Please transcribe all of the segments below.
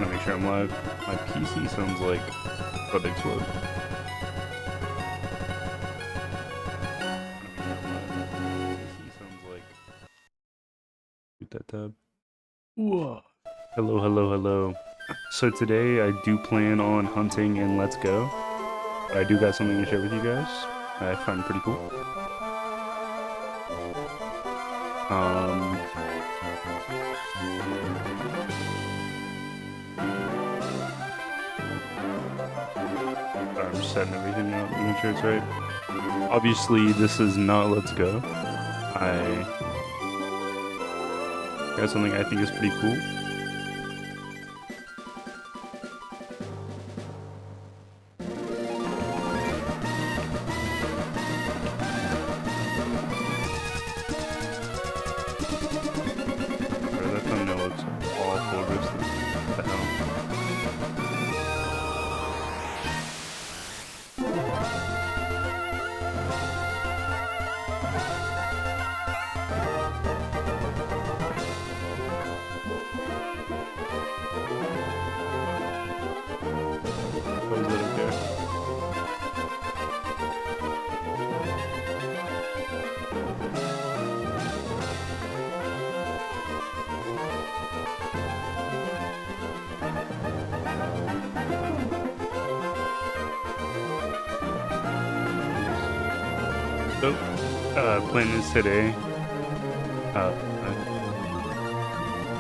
want to make sure I'm live. My PC sounds like about to explode. PC sounds like. Shoot that tab. Whoa. Hello, hello, hello. So today I do plan on hunting in Let's Go. But I do got something to share with you guys. I find pretty cool. I'm just setting everything up to make sure it's right. Obviously, this is not Let's Go. I got something I think is pretty cool. Bro, that thumbnail looks awful. Just what the hell. What was that okay? So, plan is today.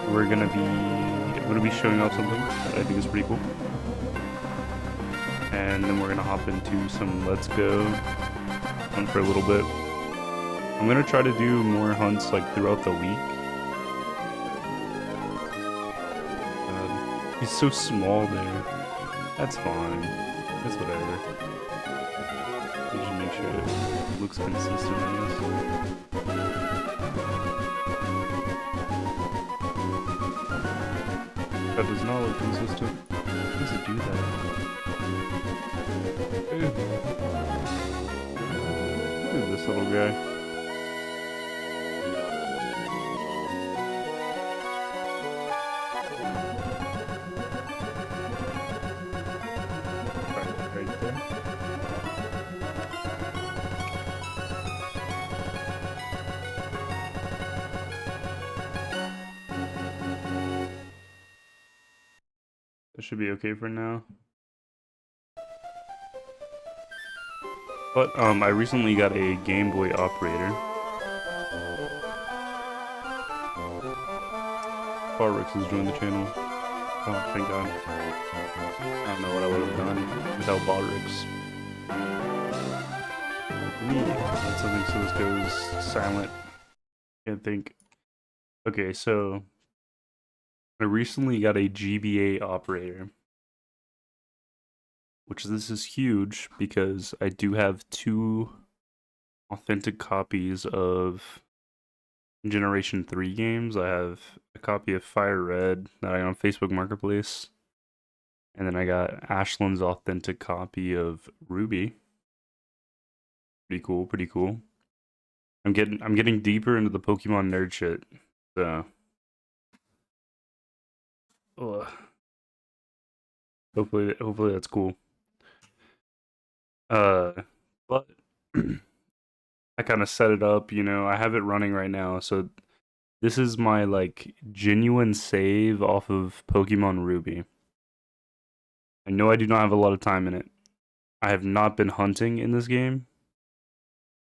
We're gonna be showing off something that I think is pretty cool, and then we're gonna hop into some Let's Go hunt for a little bit. I'm gonna try to do more hunts like throughout the week. He's so small there. That's fine. That's whatever. We should make sure it looks consistent on this. That does not look consistent. How does it do that? Look at this little guy. Right there. That should be okay for now. But I recently got a Game Boy operator. Barrix has joined the channel. Oh, thank God. I don't know what I would have done without Barrix. That's something, so this goes silent. Can't think. Okay, so I recently got a GBA operator, which this is huge because I do have 2 authentic copies of Generation 3 games. I have a copy of Fire Red that I got on Facebook Marketplace, and then I got Ashland's authentic copy of Ruby. Pretty cool, pretty cool. I'm getting deeper into the Pokemon nerd shit, so hopefully that's cool. But I kind of set it up, you know, I have it running right now, so this is my, like, genuine save off of Pokemon Ruby. I know I do not have a lot of time in it. I have not been hunting in this game,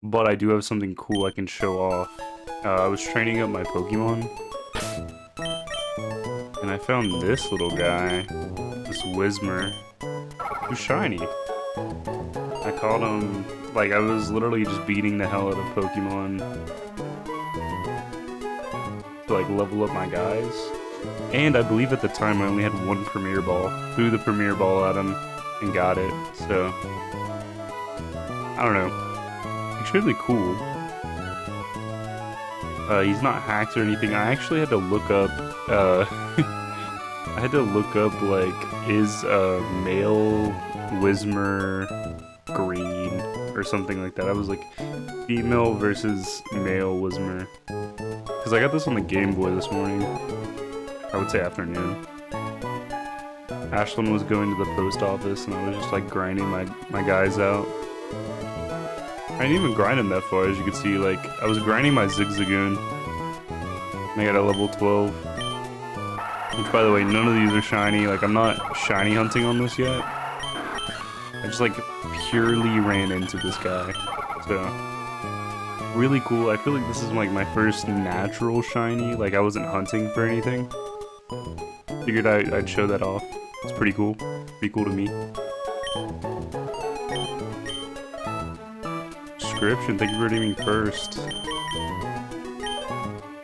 but I do have something cool I can show off. I was training up my Pokemon, and I found this little guy, this Whismur, who's shiny. I caught him, like, I was literally just beating the hell out of Pokemon to, like, level up my guys. And I believe at the time I only had 1 Premier Ball. Threw the Premier Ball at him and got it, so I don't know. Extremely cool. He's not hacked or anything. I actually had to look up, I had to look up, like, is male Whismur green or something like that. I was like, female versus male Whismur. Because I got this on the Game Boy this morning. I would say afternoon. Ashlyn was going to the post office, and I was just like grinding my guys out. I didn't even grind them that far, as you can see. Like, I was grinding my Zigzagoon, and I got a level 12. Which, by the way, none of these are shiny. Like, I'm not shiny hunting on this yet. I just, like, purely ran into this guy. So, really cool. I feel like this is, like, my first natural shiny. Like, I wasn't hunting for anything. Figured I'd show that off. It's pretty cool. Pretty cool to me. Description, thank you for redeeming first.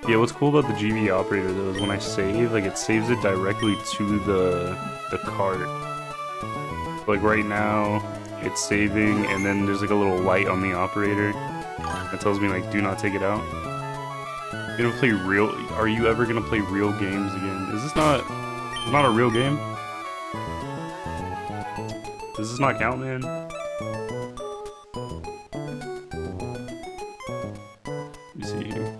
Yeah, what's cool about the GV operator though is when I save, like it saves it directly to the cart. Like right now, it's saving and then there's like a little light on the operator that tells me like do not take it out. You gonna play real? Are you ever gonna play real games again? Is this not a real game? Does this not count, man? Let me see here.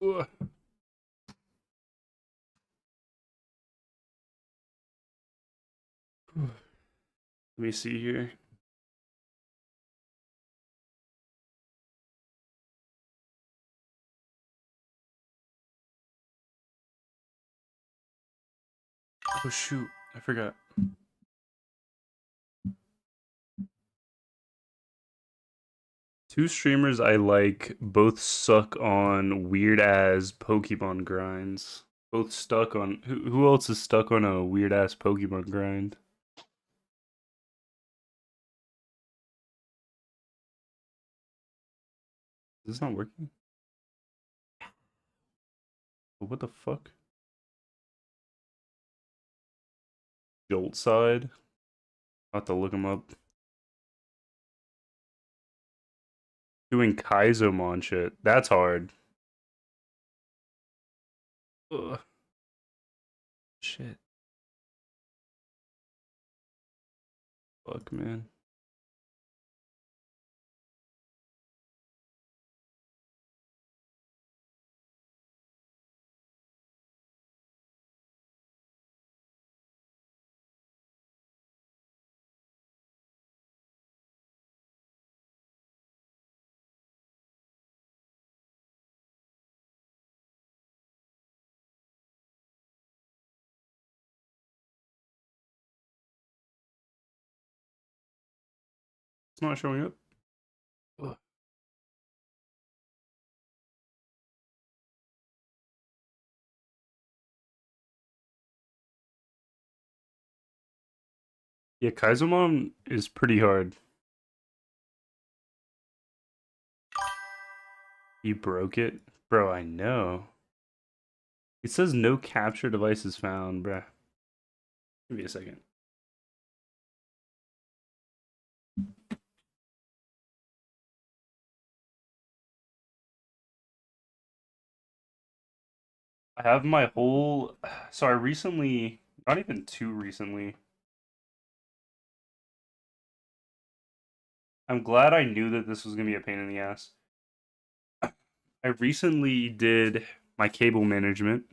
Ugh. Let me see here. Oh shoot, I forgot. Two streamers I like both suck on weird ass Pokemon grinds. Both stuck on who else is stuck on a weird ass Pokemon grind? Is this not working? What the fuck? Jolt side? I'll have to look him up. Doing Kaizomon shit. That's hard. Ugh. Shit. Fuck, man. It's not showing up. Ugh. Yeah, Kaizomon is pretty hard. You broke it? Bro, I know. It says no capture devices found, bruh. Give me a second. I have my whole. So I recently, not even too recently. I'm glad I knew that this was gonna be a pain in the ass. I recently did my cable management.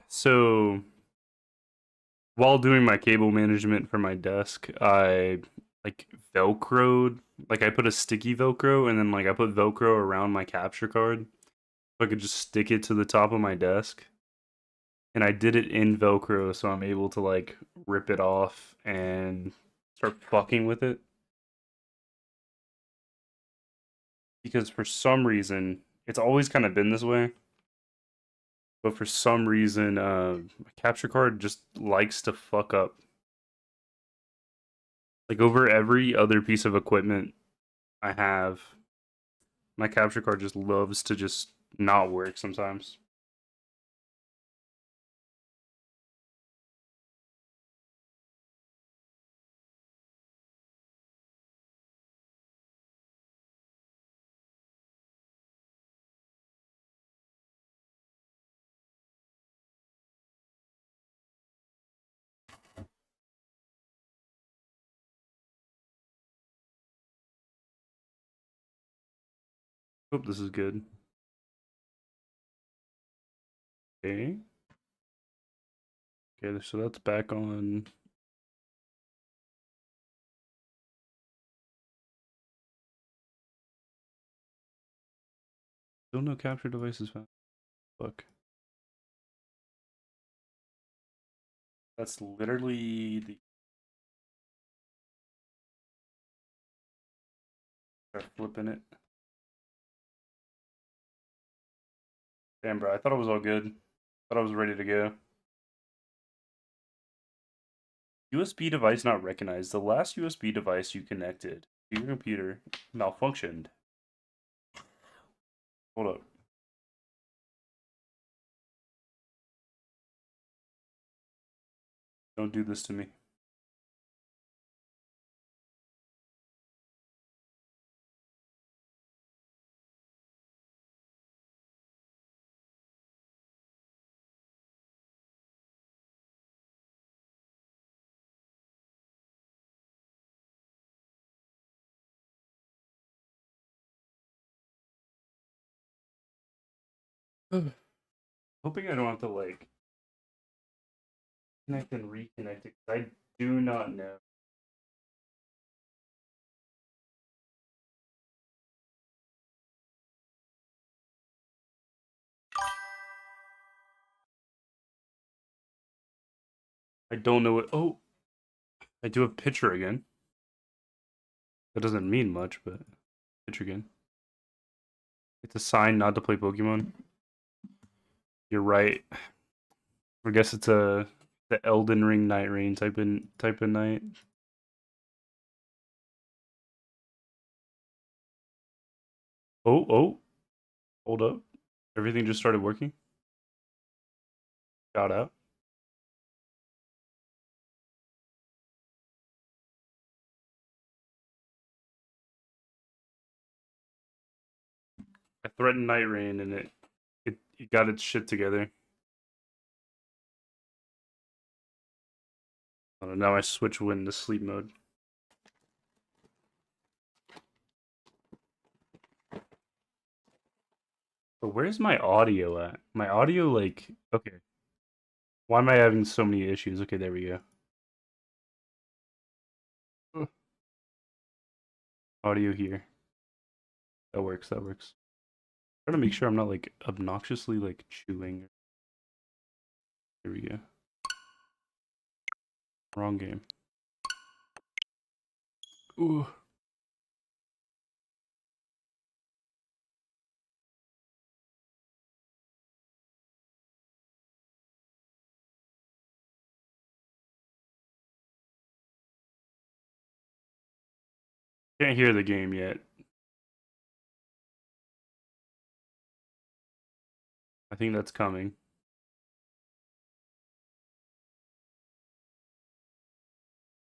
So while doing my cable management for my desk, I like Velcroed, like I put a sticky Velcro and then like I put Velcro around my capture card so I could just stick it to the top of my desk. And I did it in Velcro so I'm able to like rip it off and start fucking with it. Because for some reason, it's always kind of been this way. But for some reason, my capture card just likes to fuck up. Like over every other piece of equipment I have, my capture card just loves to just not work sometimes. Hope this is good. Okay. Okay, so that's back on. Still no capture devices found. Fuck. That's literally the. Try flipping it. Damn, bro. I thought it was all good. Thought I was ready to go. USB device not recognized. The last USB device you connected to your computer malfunctioned. Hold up. Don't do this to me. Hoping I don't have to like connect and reconnect it. I do not know. I don't know what. Oh, I do have pitcher again. That doesn't mean much, but pitcher again. It's a sign not to play Pokemon. You're right. I guess it's the Elden Ring Night Rain type of night. Oh, hold up. Everything just started working. Shout out. I threatened Night Rain and it got its shit together. Oh, now I switch Wind to sleep mode. But where's my audio at? My audio, like, okay. Why am I having so many issues? Okay, there we go. Audio here. That works, that works. I'm trying to make sure I'm not, like, obnoxiously, like, chewing. Here we go. Wrong game. Ooh. Can't hear the game yet. I think that's coming.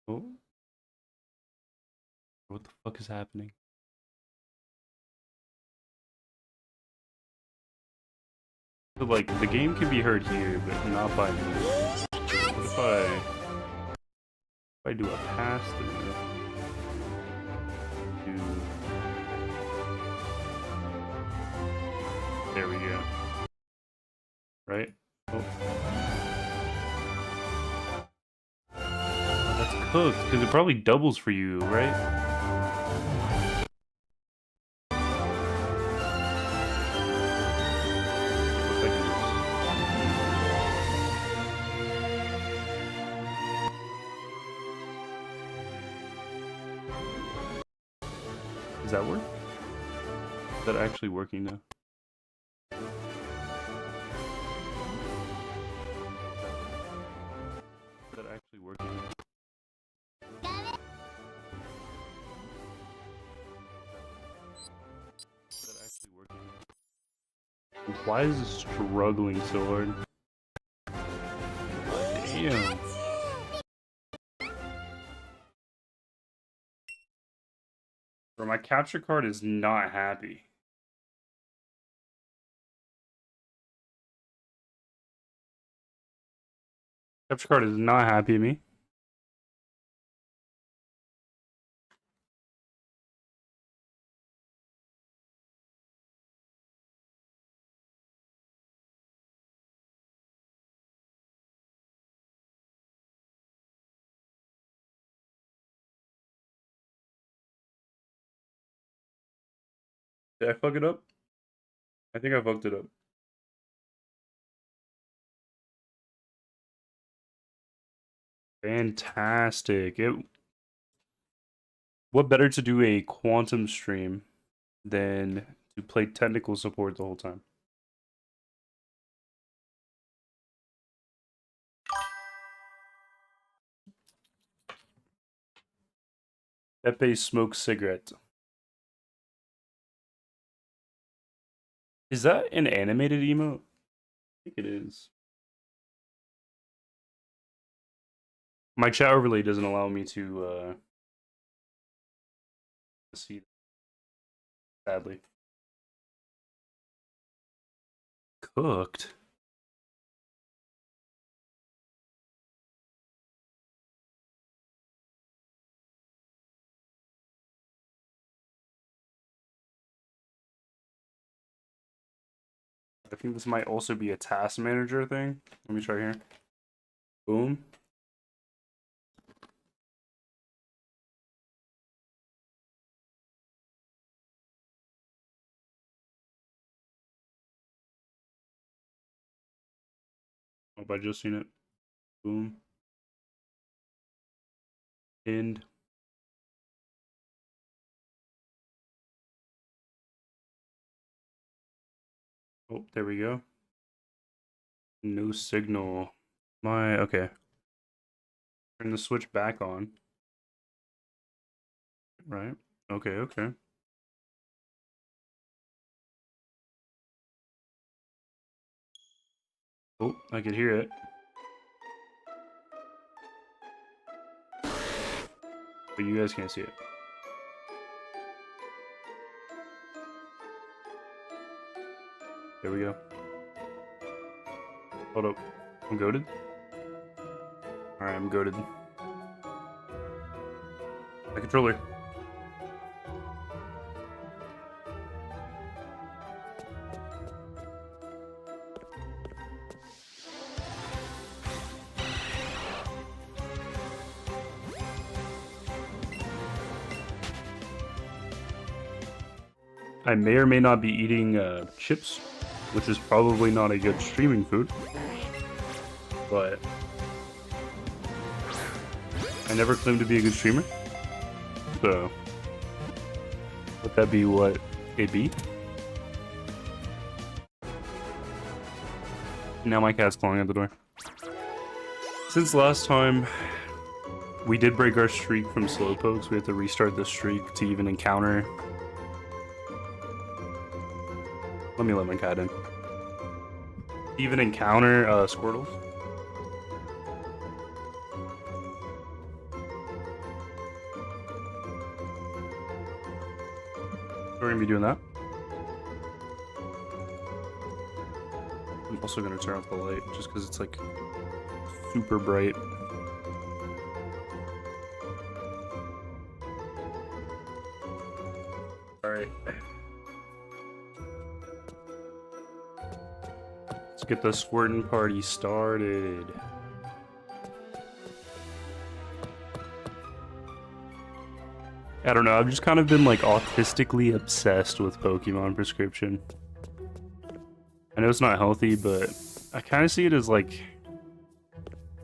Oh. What the fuck is happening? So, like, the game can be heard here, but not by me. What if I do a pass through to... There we go. Right? Oh. Oh, that's cooked, because it probably doubles for you, right? Does that work? Is that actually working now? Is that actually working now? Is that actually working now? Why is it struggling so hard? Damn. Bro, my capture card is not happy. Capture card is not happy at me. Did I fuck it up? I think I fucked it up. Fantastic. What better to do a quantum stream than to play technical support the whole time? Pepe smokes cigarette. Is that an animated emote? I think it is. My chat overlay doesn't allow me to see that, sadly. Cooked? I think this might also be a task manager thing. Let me try here. Boom. Hope I just seen it. Boom. End. Oh, there we go. No signal. Okay. Turn the switch back on. Right. Okay. Oh, I can hear it. But you guys can't see it. There we go. Hold up. I'm goated? Alright, I'm goated. My controller. I may or may not be eating chips, which is probably not a good streaming food. But I never claimed to be a good streamer. So would that be what it be? Now my cat's clawing at the door. Since last time we did break our streak from slowpokes, we have to restart the streak to even encounter. Let me let my cat in. Even encounter Squirtels. We're gonna be doing that. I'm also gonna turn off the light just because it's like super bright. Alright. Let's get the squirting party started. I don't know, I've just kind of been like autistically obsessed with Pokemon prescription. I know it's not healthy, but I kind of see it as like,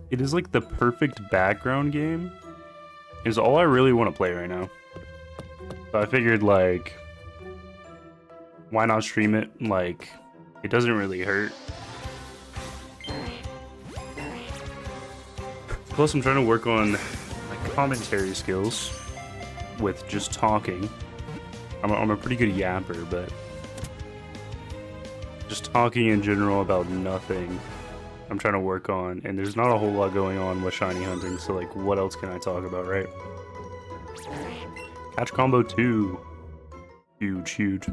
it is like the perfect background game. It's all I really want to play right now. So I figured like, why not stream it? Like, it doesn't really hurt. Plus I'm trying to work on my commentary skills with just talking. I'm a pretty good yapper, but just talking in general about nothing I'm trying to work on, and there's not a whole lot going on with shiny hunting, so like what else can I talk about, right? Catch combo 2. Huge.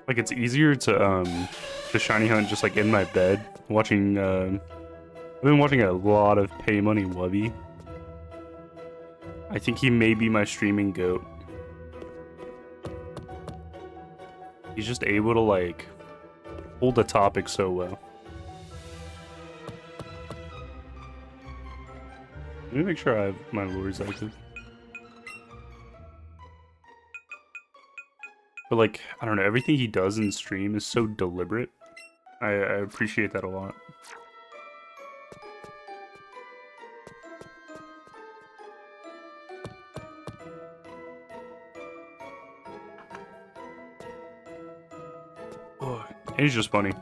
Like it's easier to shiny hunt just like in my bed watching I've been watching a lot of Pay Money Wubby. I think he may be my streaming goat. He's just able to like hold the topic so well. Let me make sure I have my lures active. But like, I don't know, everything he does in stream is so deliberate. I appreciate that a lot. Oh, and he's just funny.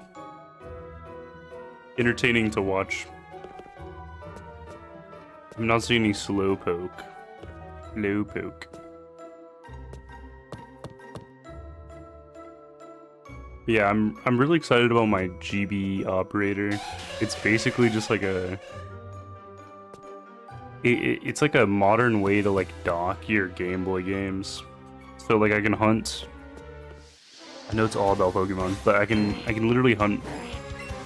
Entertaining to watch. I'm not seeing any slowpoke. Slowpoke. Yeah, I'm really excited about my GB operator. It's basically just like a it's like a modern way to like dock your Game Boy games. So like I can hunt. I know it's all about Pokemon, but I can literally hunt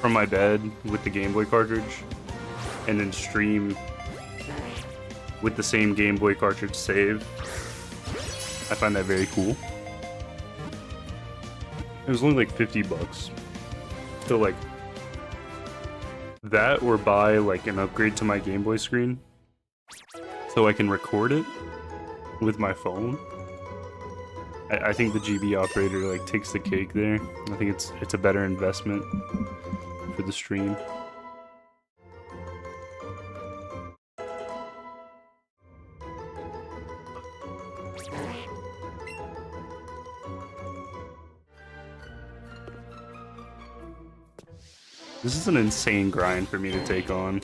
from my bed with the Game Boy cartridge and then stream with the same Game Boy cartridge save. I find that very cool. It was only like 50 bucks. So like that, or buy like an upgrade to my Game Boy screen so I can record it with my phone. I think the GB operator like takes the cake there. I think it's a better investment for the stream. This is an insane grind for me to take on.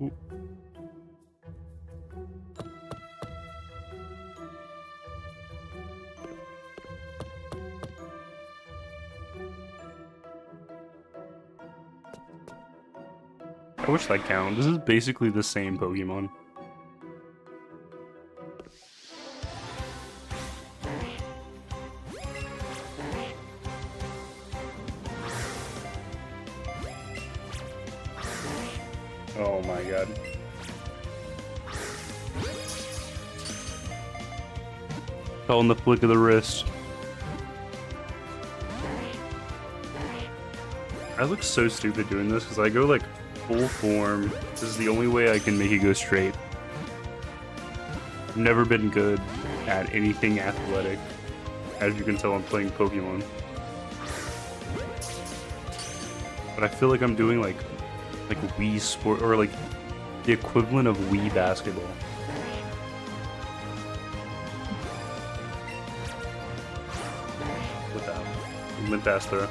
Ooh. I wish that counted. This is basically the same Pokemon. Oh my god. Fell in the flick of the wrist. I look so stupid doing this because I go like full form. This is the only way I can make it go straight. I've never been good at anything athletic. As you can tell, I'm playing Pokemon. But I feel like I'm doing like Wii Sport, or like the equivalent of Wii basketball. With that limp ass throw.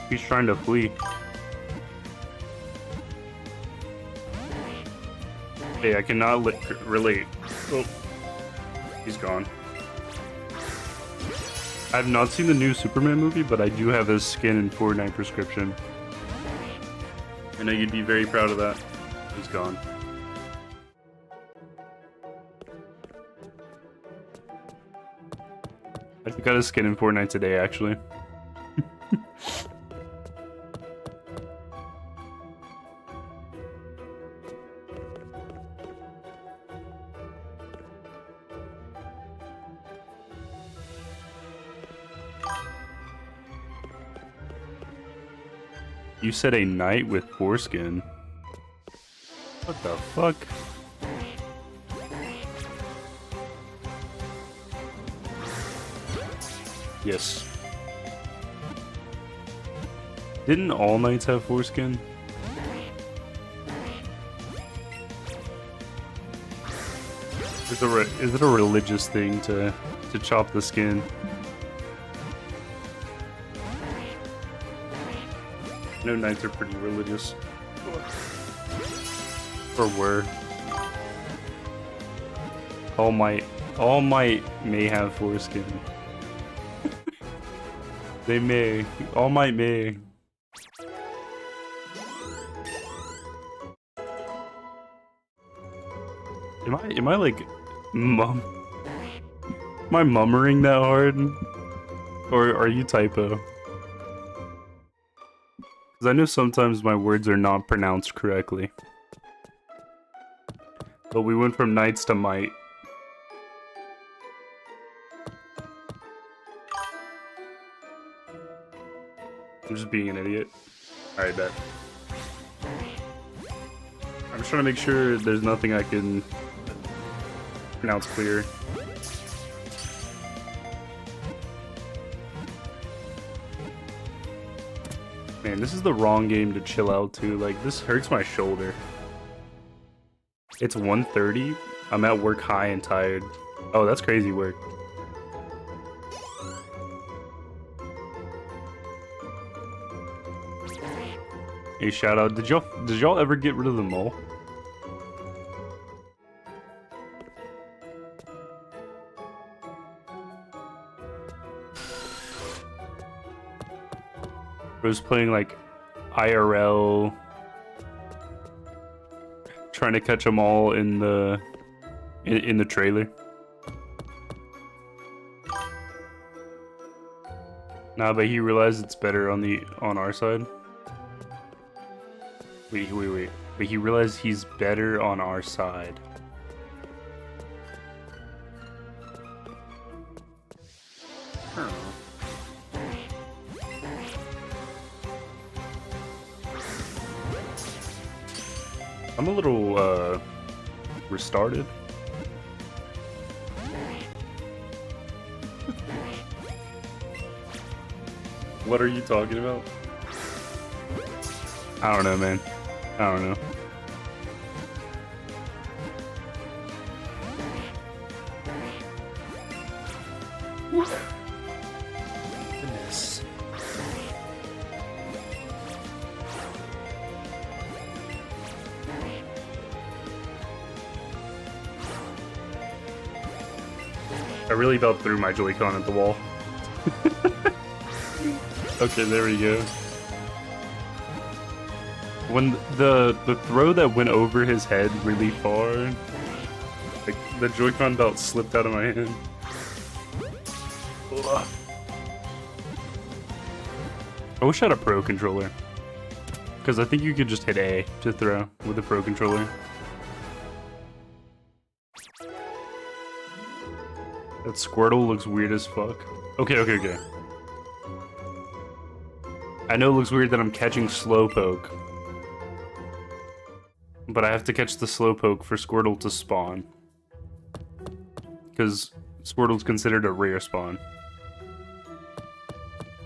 He's trying to flee. Hey, I cannot relate. Oh, he's gone. I've not seen the new Superman movie, but I do have his skin in Fortnite prescription. I know you'd be very proud of that. He's gone. I got his skin in Fortnite today, actually. You said a knight with foreskin. What the fuck? Yes. Didn't all knights have foreskin? Is it a religious thing to chop the skin? No, knights are pretty religious. Or were. All Might. All Might may have foreskin. They may. All Might may. Am I like mum? Am I mummering that hard? Or are you typo? Because I know sometimes my words are not pronounced correctly. But we went from knights to might. I'm just being an idiot. Alright, bet. I'm just trying to make sure there's nothing I can pronounce clear. Man, this is the wrong game to chill out to. Like, this hurts my shoulder. It's 1:30. I'm at work high and tired. Oh, that's crazy work. Hey, shout out. Did y'all ever get rid of the mole? I was playing like IRL, trying to catch them all in the trailer. Nah, but he realized it's better on our side. Wait. But he realized he's better on our side. I'm a little, restarted. What are you talking about? I don't know, man. I don't know. Goodness. I really about threw my Joy-Con at the wall. Okay, there we go. When the throw that went over his head really far, like the Joy-Con belt slipped out of my hand. Ugh. I wish I had a Pro controller, because I think you could just hit A to throw with a Pro controller. That Squirtle looks weird as fuck. Okay. I know it looks weird that I'm catching Slowpoke, but I have to catch the Slowpoke for Squirtle to spawn, because Squirtle's considered a rare spawn.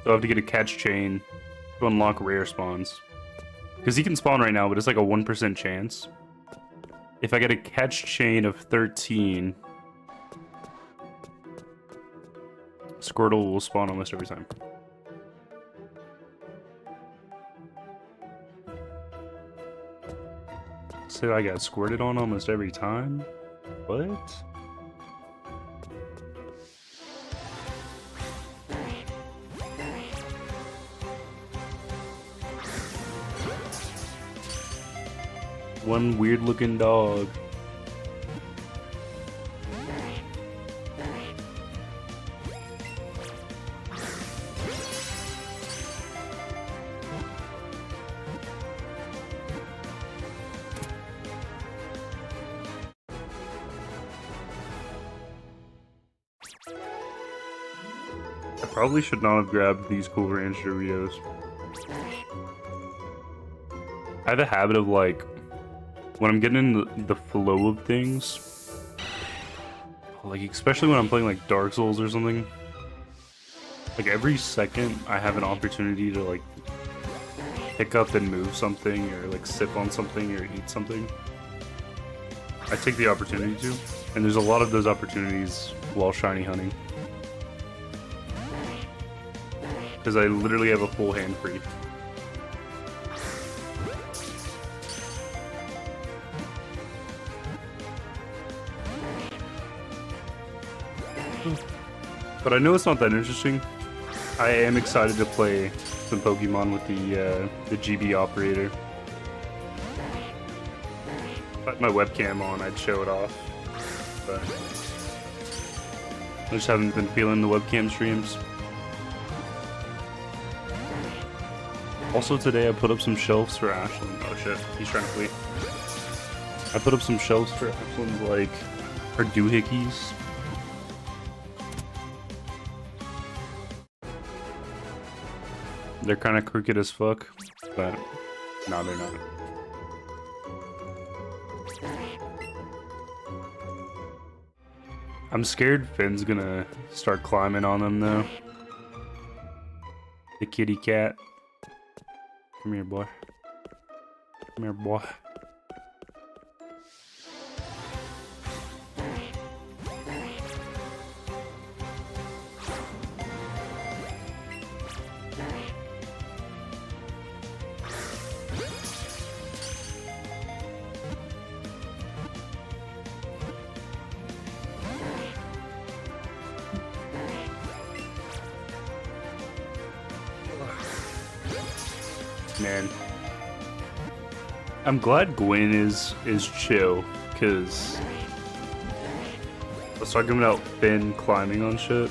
So I have to get a catch chain to unlock rare spawns. Because he can spawn right now, but it's like a 1% chance. If I get a catch chain of 13, Squirtle will spawn almost every time. So I got squirted on almost every time? What? One weird looking dog. I probably should not have grabbed these Cool Ranch Doritos. I have a habit of like, when I'm getting in the flow of things, like especially when I'm playing like Dark Souls or something, like every second I have an opportunity to like pick up and move something or like sip on something or eat something, I take the opportunity to, and there's a lot of those opportunities while shiny hunting. Because I literally have a full hand free. But I know it's not that interesting. I am excited to play some Pokemon with the GB operator. If I had my webcam on, I'd show it off. But I just haven't been feeling the webcam streams. Also today I put up some shelves for Ashlyn. Oh shit, he's trying to flee. I put up some shelves for Ashlyn's, like, her doohickeys. They're kind of crooked as fuck, but no, they're not. I'm scared Finn's gonna start climbing on them though. The kitty cat. Come here, boy. Come here, boy. Man, I'm glad Gwen is chill, cause I was talking about Finn climbing on shit.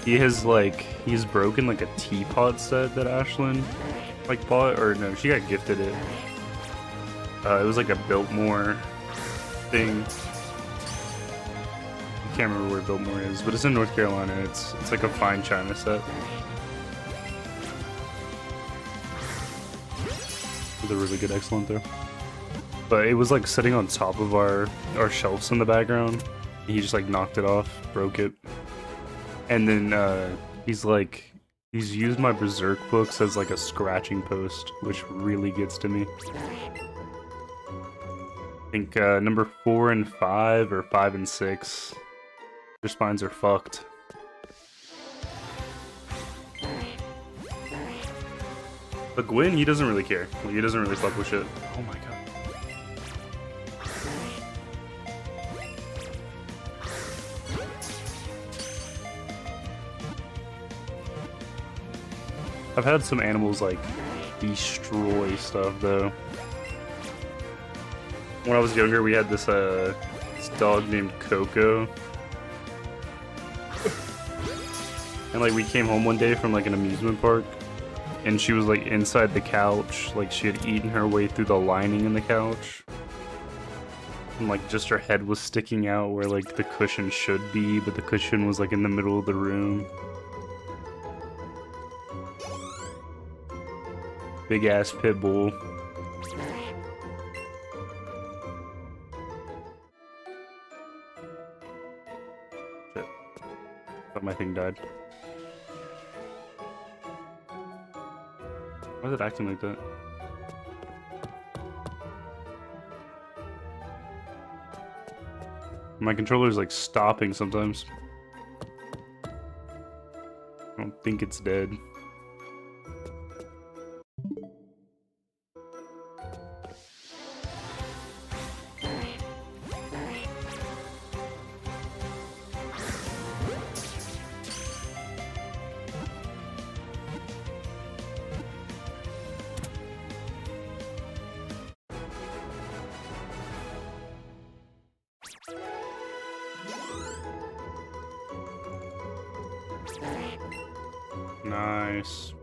He's broken like a teapot set that Ashlyn like bought, or no, she got gifted it. It was like a Biltmore thing. I can't remember where Biltmore is, but it's in North Carolina. It's like a fine china set. They're really good, excellent there. But it was like sitting on top of our shelves in the background. He just like knocked it off, broke it. And then he's used my Berserk books as like a scratching post, which really gets to me. I think number 4 and 5 or 5 and 6, their spines are fucked. But Gwyn, he doesn't really care. He doesn't really fuck with shit. Oh my god. I've had some animals like destroy stuff though. When I was younger, we had this dog named Coco. And like we came home one day from like an amusement park. And she was like inside the couch, like she had eaten her way through the lining in the couch. And like just her head was sticking out where like the cushion should be, but the cushion was like in the middle of the room. Big ass pit bull. Shit. Thought my thing died. Why is it acting like that? My controller's like stopping sometimes. I don't think it's dead. Nice.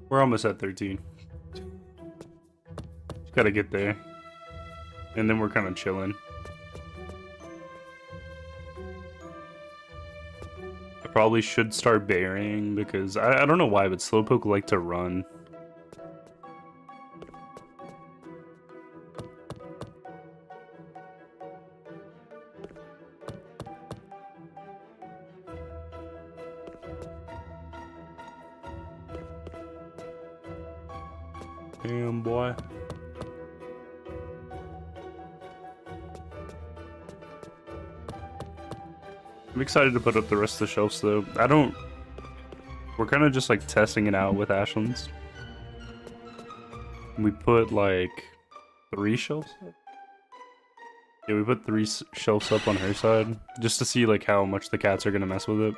We're almost at 13. Just gotta get there. And then we're kind of chilling. Probably should start burying because I don't know why, but Slowpoke like to run. Damn, boy. excited to put up the rest of the shelves though. We're kind of just like testing it out with Ashland's. We put like 3 shelves up. Yeah, we put 3 shelves up on her side just to see like how much the cats are gonna mess with it.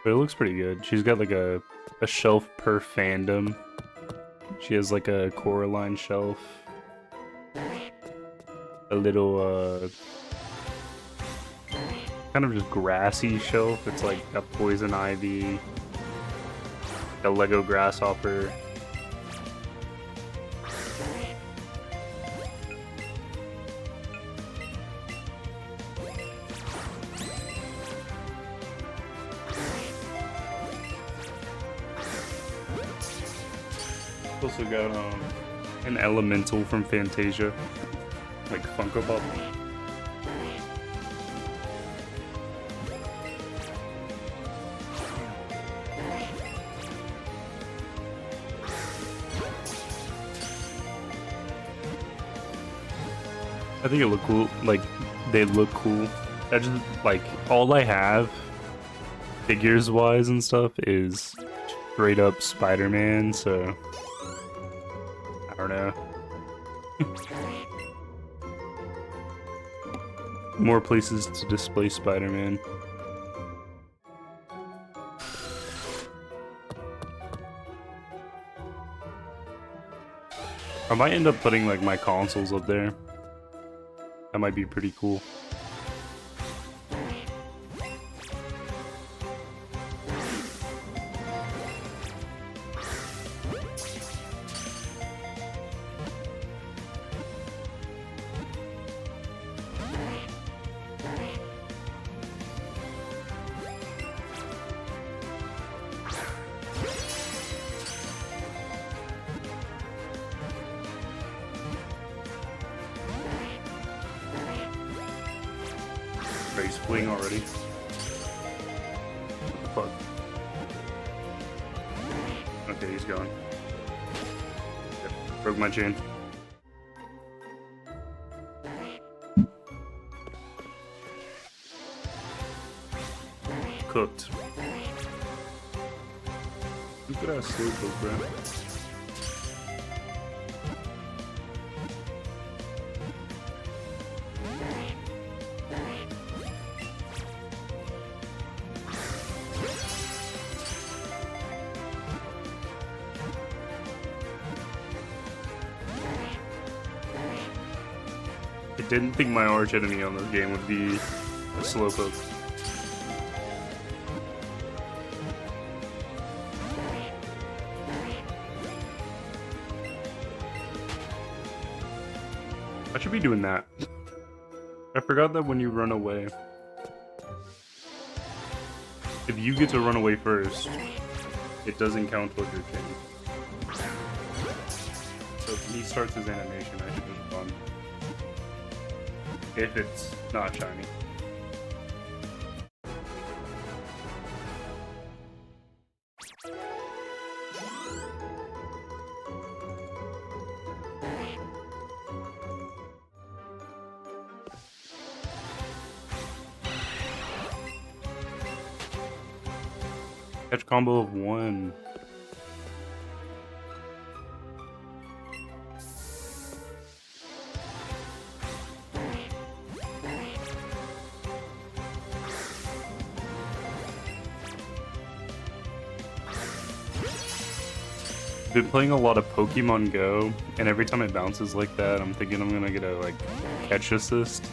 But it looks pretty good. She's got like a shelf per fandom. She has like a Coraline shelf. A little kind of just grassy shelf. It's like a poison ivy, a Lego grasshopper. Also got an elemental from Fantasia, like Funko Pop. I think it look cool. Like they look cool. I just like all I have figures wise and stuff is straight up Spider-Man, so I don't know. More places to display Spider-Man. I might end up putting like my consoles up there. That might be pretty cool. Face fling already. What the fuck? Okay, he's gone. Yep, broke my chain. Cooked. Look at that slow cook, bro. I didn't think my arch enemy on this game would be a slowpoke. I should be doing that. I forgot that when you run away, if you get to run away first, it doesn't count towards your chain. So if he starts his animation, I should be fun. If it's not shiny. Catch combo of 1. Been playing a lot of Pokemon Go, and every time it bounces like that, I'm thinking I'm gonna get a like catch assist,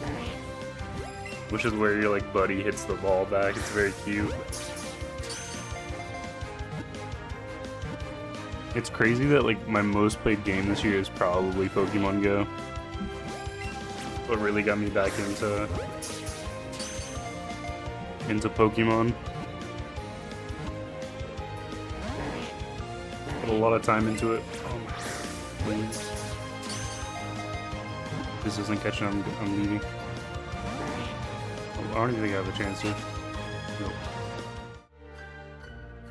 which is where your like buddy hits the ball back. It's very cute. It's crazy that like my most played game this year is probably Pokemon Go. What really got me back into Pokemon. Put a lot of time into it. Oh my, please. If this isn't catching, I'm leaving. I don't even think I have a chance to. Nope.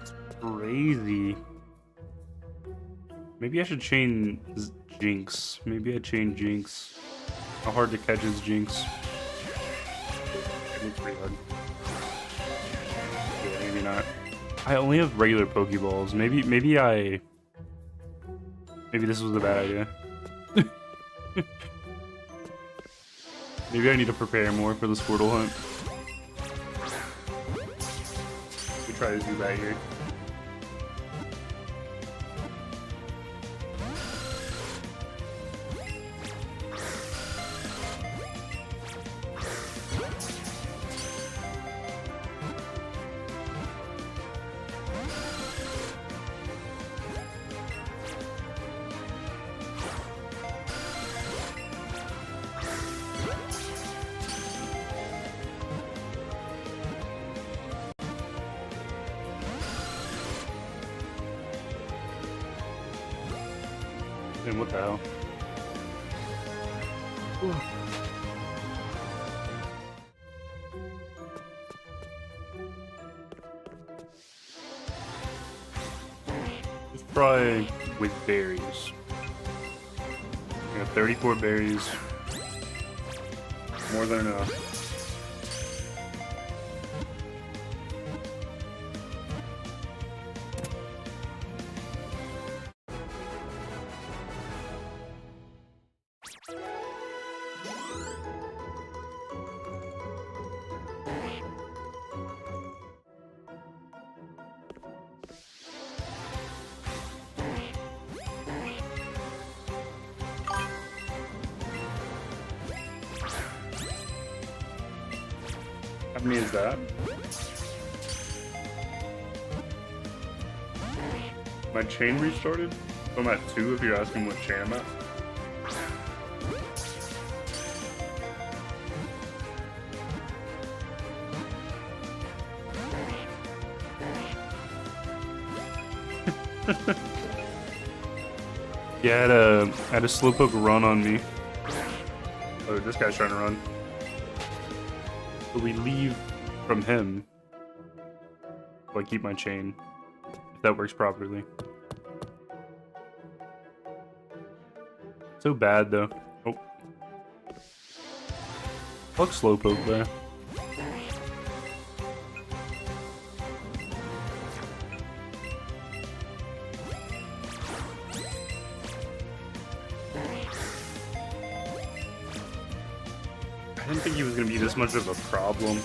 It's crazy. Maybe I should chain Jinx. Maybe I chain Jinx. How hard to catch is Jinx? Looks pretty hard. Yeah, maybe not. I only have regular Pokeballs. Maybe this was a bad idea. Maybe I need to prepare more for the Squirtle hunt. We try to do that here. And what the hell? Ooh. Let's try with berries. I got 34 berries. More than enough. How many is that? My chain restarted? So I'm at 2 if you're asking what chain I'm at. Yeah, I had a slowpoke run on me. Oh, this guy's trying to run. But we leave from him. So I keep my chain. If that works properly. So bad though. Oh. Fuck slowpoke there. I didn't think he was gonna be this much of a problem.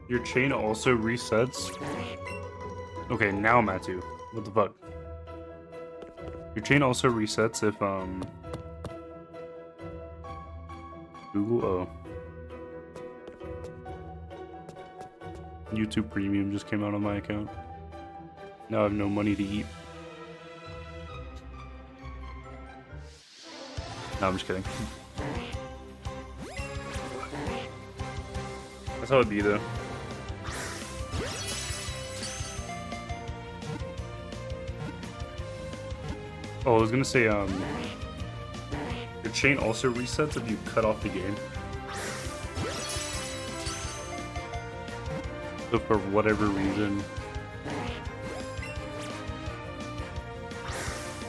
Your chain also resets? Okay, now I'm at 2. What the fuck? Your chain also resets if, Google, oh. YouTube Premium just came out on my account. Now I have no money to eat. No, I'm just kidding. That's how it'd be, though. Oh, I was gonna say, your chain also resets if you cut off the game. So for whatever reason,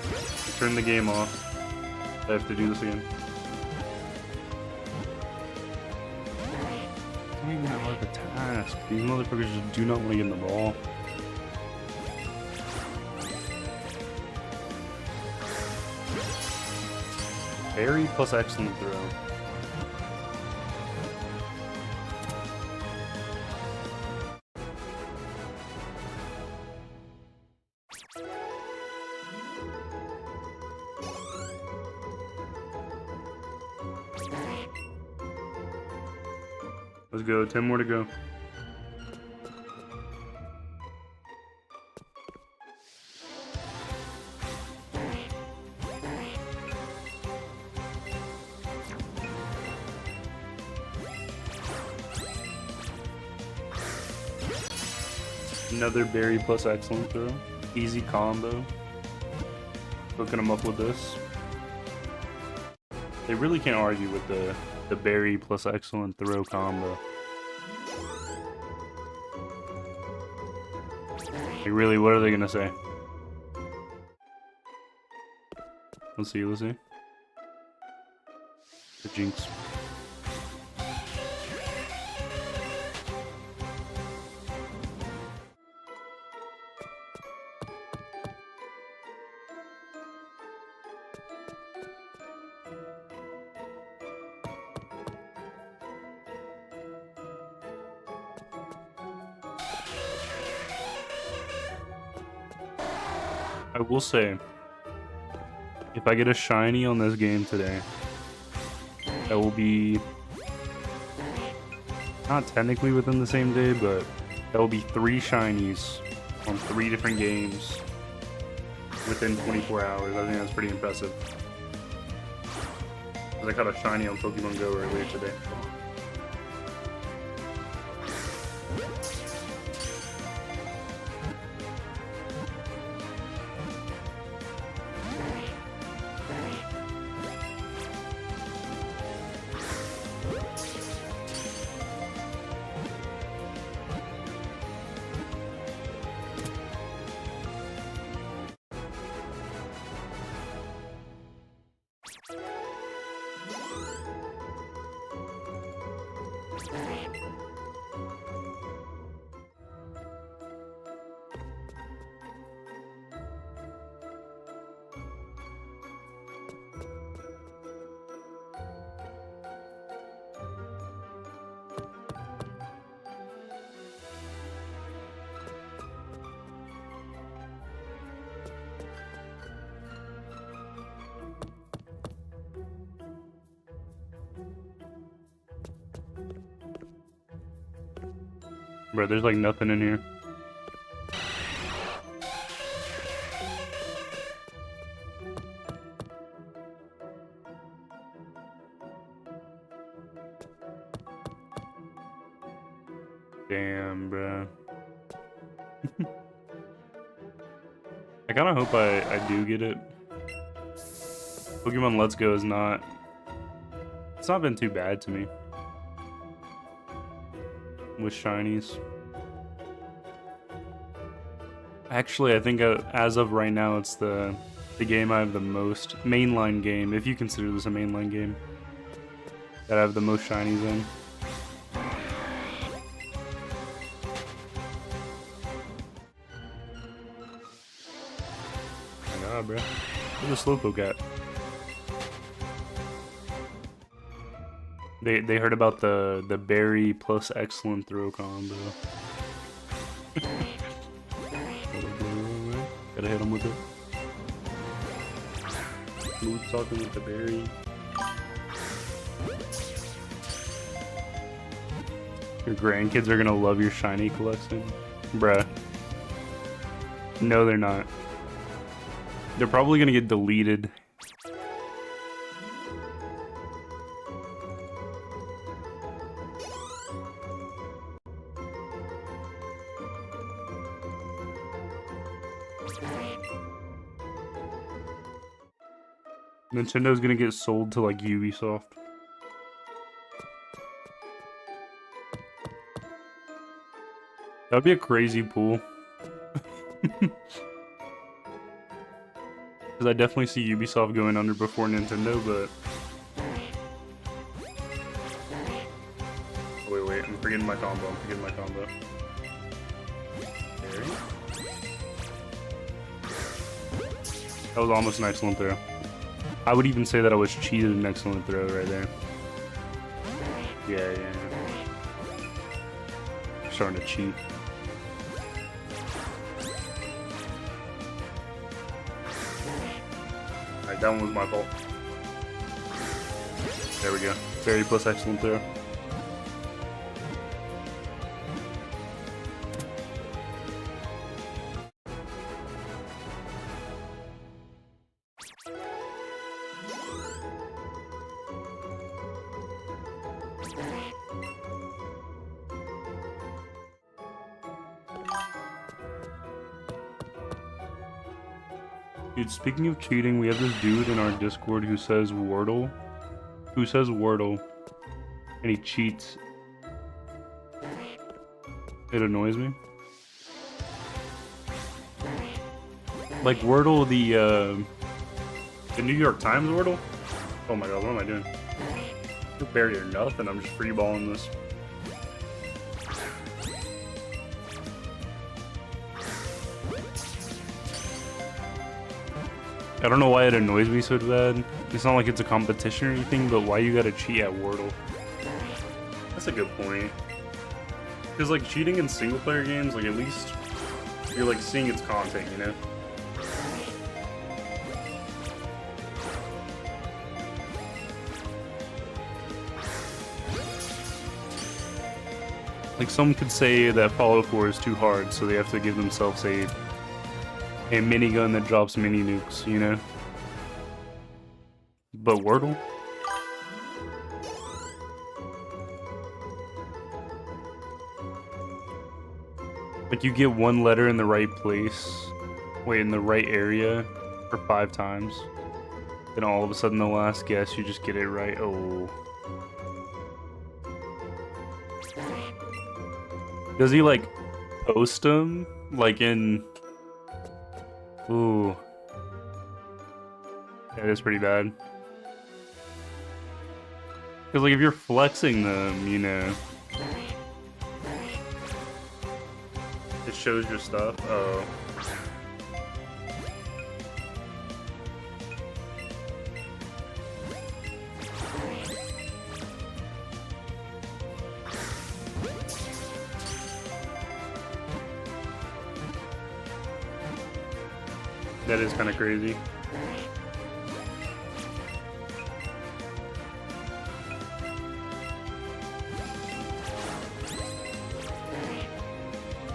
I turn the game off. I have to do this again. I don't even know the task. These motherfuckers just do not want to get in the ball. Berry plus excellent throw. Let's go. 10 more to go. Another berry plus excellent throw. Easy combo. Hooking them up with this. They really can't argue with the berry plus excellent throw combo. Like really, what are they gonna say? Let's see, let's see. The jinx. I will say, if I get a shiny on this game today, that will be not technically within the same day, but that will be 3 shinies on 3 different games within 24 hours. I think that's pretty impressive. Because I caught a shiny on Pokemon Go earlier today. Bro, there's like nothing in here. Damn, bro. I kind of hope I do get it. Pokemon Let's Go is not... It's not been too bad to me. With shinies. Actually, I think as of right now, it's the game I have the most mainline game, if you consider this a mainline game, that I have the most shinies in. Oh my god, bro. Where's the Slowpoke at? They heard about the berry plus excellent throw combo. Gotta hit him with it. Smooth talking with the berry. Your grandkids are gonna love your shiny collection. Bruh. No, they're not. They're probably gonna get deleted. Nintendo's gonna get sold to like Ubisoft. That'd be a crazy pool. Because I definitely see Ubisoft going under before Nintendo, but... Oh, wait, I'm forgetting my combo, There. That was almost an excellent throw. I would even say that I was cheated an excellent throw right there. Yeah. Starting to cheat. Alright, that one was my fault. There we go. Fairy plus excellent throw. Dude, speaking of cheating, we have this dude in our Discord who says Wordle. And he cheats. It annoys me. Like Wordle, the New York Times Wordle? Oh my god, what am I doing? No barrier, nothing. I'm just freeballing this. I don't know why it annoys me so bad. It's not like it's a competition or anything, but why you gotta cheat at Wordle? That's a good point. Because like cheating in single player games, like at least you're like seeing its content, you know? Like some could say that Fallout 4 is too hard, so they have to give themselves a minigun that drops mini nukes, you know? But Wordle? Like you get one letter in the right place, in the right area for 5 times. Then all of a sudden the last guess, you just get it right. Oh. Does he like post them? Like in... Ooh. That is pretty bad. Because like if you're flexing them, you know, it shows your stuff. Oh. That is kind of crazy.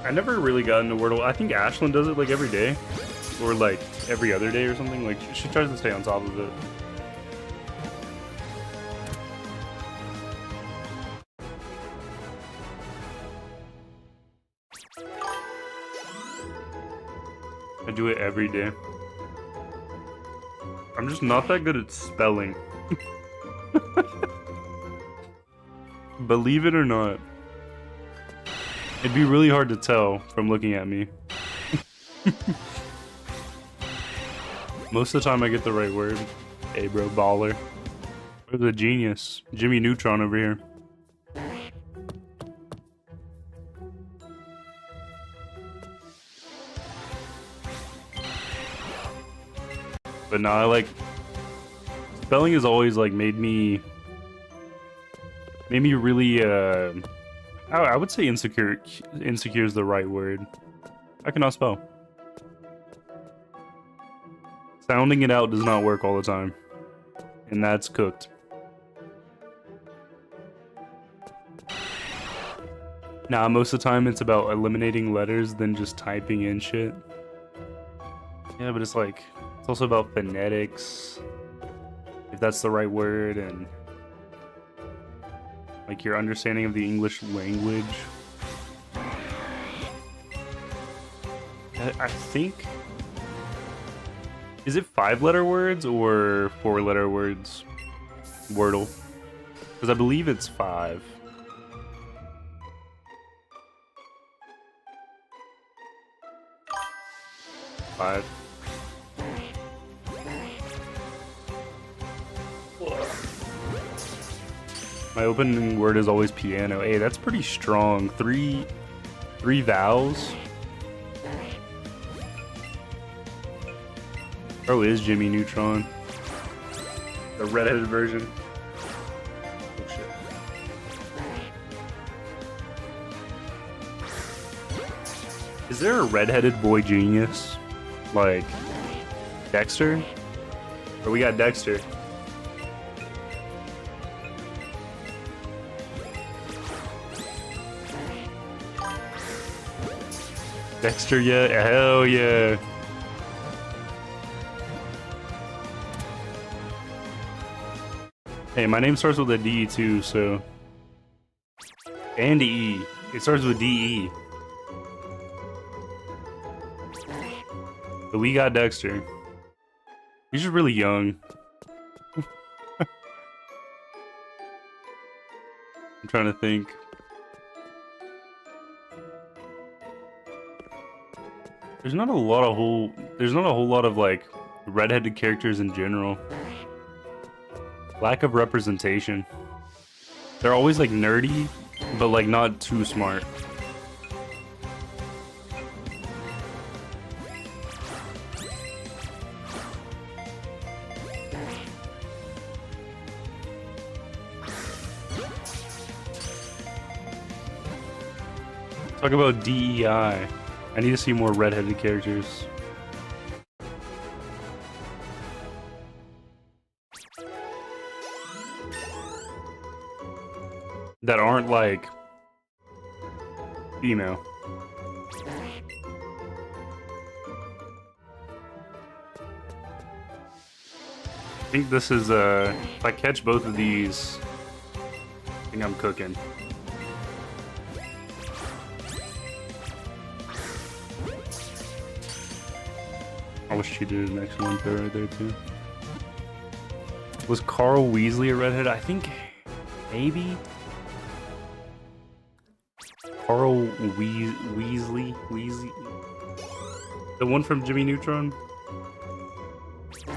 I never really got into Wordle. I think Ashlyn does it like every day, or like every other day or something. Like she tries to stay on top of it. I do it every day. I'm just not that good at spelling. Believe it or not. It'd be really hard to tell from looking at me. Most of the time I get the right word. Hey bro, baller. Where's the genius? Jimmy Neutron over here. But no, I like... Spelling has always like made me really I would say insecure. Insecure is the right word. I cannot spell. Sounding it out does not work all the time. And that's cooked. Nah, most of the time it's about eliminating letters than just typing in shit. Yeah, but it's like, it's also about phonetics. If that's the right word, and like your understanding of the English language. I think... Is it 5-letter words or 4-letter words? Wordle. Because I believe it's 5. My opening word is always piano. Hey, that's pretty strong. Three vowels. Bro is Jimmy Neutron. The redheaded version. Oh shit. Is there a redheaded boy genius? Like Dexter? Or we got Dexter. Dexter, yeah, hell yeah. Hey, my name starts with a D too, so. And E. It starts with DE. But we got Dexter. He's just really young. I'm trying to think. There's not a whole lot of like redheaded characters in general. Lack of representation. They're always like nerdy, but like not too smart. Talk about DEI. I need to see more redheaded characters. That aren't like female. I think this is if I catch both of these, I think I'm cooking. I wish she did an excellent there right there too. Was Carl Weasley a redhead? I think maybe. Carl Weasley? The one from Jimmy Neutron?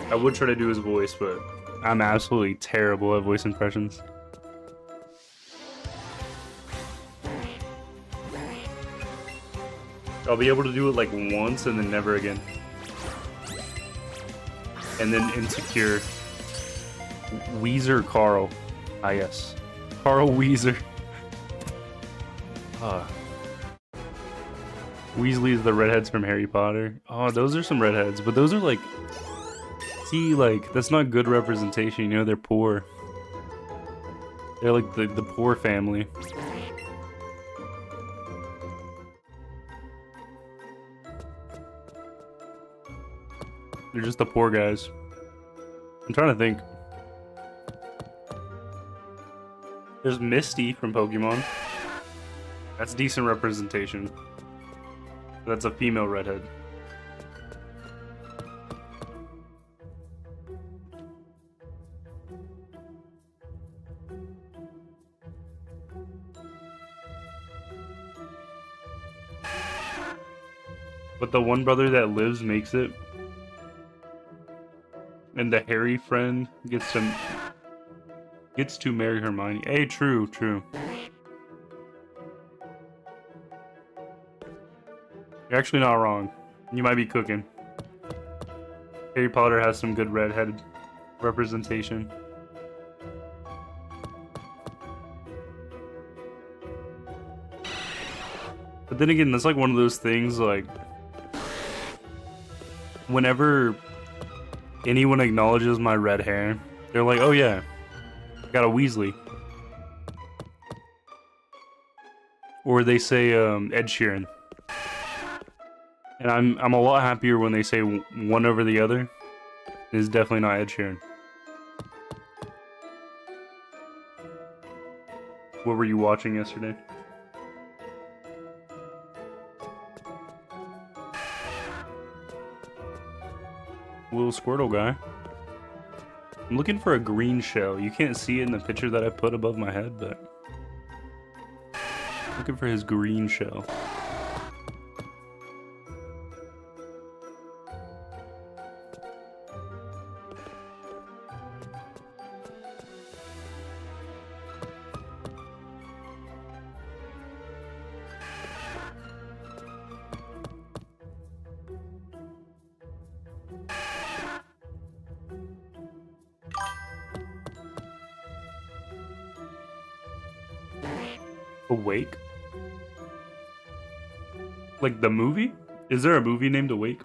I would try to do his voice, but I'm absolutely terrible at voice impressions. I'll be able to do it like once and then never again. And then Insecure. Weezer Carl. Ah, yes. Carl Weezer. Weasley is the redheads from Harry Potter. Oh, those are some redheads, but those are like... See, like, that's not good representation, you know, they're poor. They're like the poor family. They're just the poor guys. I'm trying to think. There's Misty from Pokemon. That's decent representation. That's a female redhead. But the one brother that lives makes it. And the Harry friend gets to marry Hermione. Hey, true. You're actually not wrong. You might be cooking. Harry Potter has some good redheaded representation. But then again, that's like one of those things like whenever anyone acknowledges my red hair, they're like, oh yeah, I got a Weasley. Or they say Ed Sheeran. And I'm a lot happier when they say one over the other. It's definitely not Ed Sheeran. What were you watching yesterday? Little Squirtle guy. I'm looking for a green shell. You can't see it in the picture that I put above my head, but looking for his green shell. Awake? Like the movie? Is there a movie named Awake?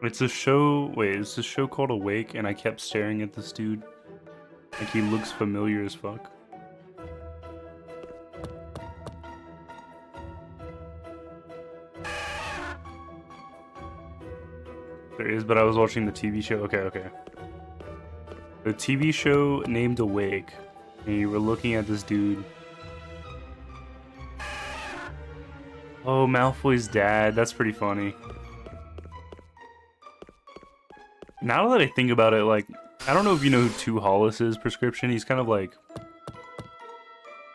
It's a show. Wait, it's a show called Awake, and I kept staring at this dude. Like he looks familiar as fuck. There is, but I was watching the TV show. Okay, okay. The TV show named Awake, and you were looking at this dude. Oh, Malfoy's dad. That's pretty funny. Now that I think about it, like, I don't know if you know who Tu Hollis is, Prescription. He's kind of like...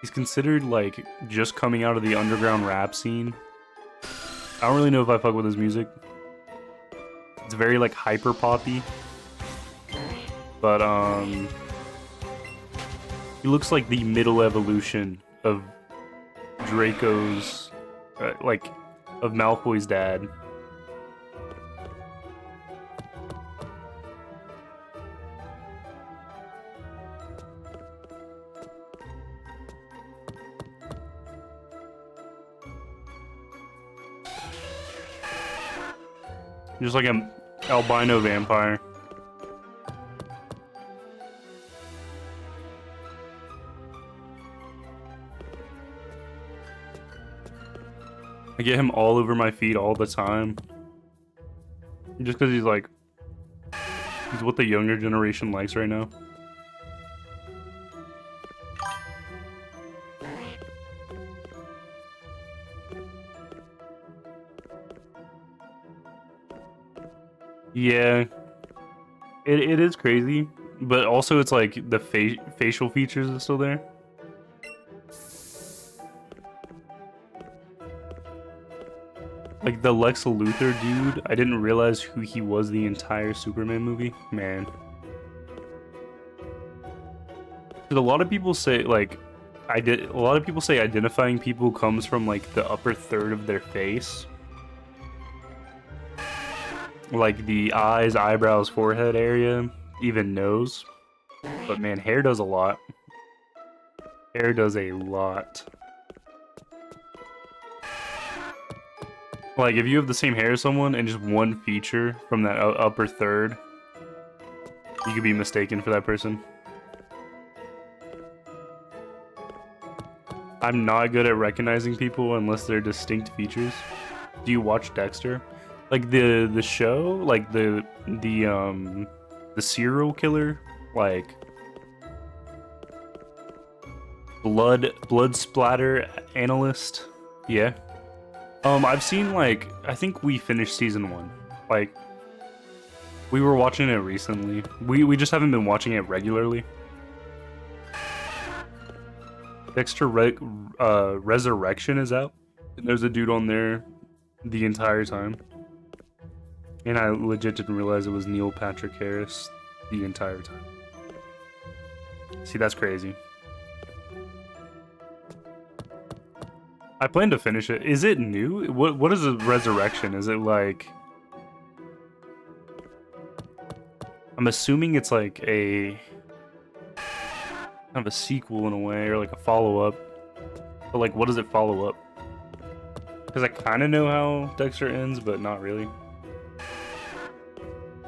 He's considered, like, just coming out of the underground rap scene. I don't really know if I fuck with his music. It's very, like, hyper-poppy. But, he looks like the middle evolution of Draco's... like, of Malfoy's dad. Just like an albino vampire. I get him all over my feet all the time. Just because he's like... He's what the younger generation likes right now. Yeah, it is crazy, but also it's like the facial features are still there. Like the Lex Luthor dude, I didn't realize who he was the entire Superman movie. Man, a lot of people say like a lot of people say identifying people comes from like the upper third of their face. Like the eyes, eyebrows, forehead area, even nose. But man, hair does a lot. Hair does a lot. Like if you have the same hair as someone and just one feature from that upper third, you could be mistaken for that person. I'm not good at recognizing people unless they're distinct features. Do you watch Dexter? Like the show, like the serial killer, like blood splatter analyst. Yeah. I've seen like I think we finished season 1. Like we were watching it recently. We just haven't been watching it regularly. Dexter Resurrection is out. And there's a dude on there the entire time. And I legit didn't realize it was Neil Patrick Harris the entire time. See, that's crazy. I plan to finish it. Is it new? What is a resurrection? Is it like... I'm assuming it's like a... kind of a sequel in a way, or like a follow-up. But like, what does it follow up? Because I kind of know how Dexter ends, but not really.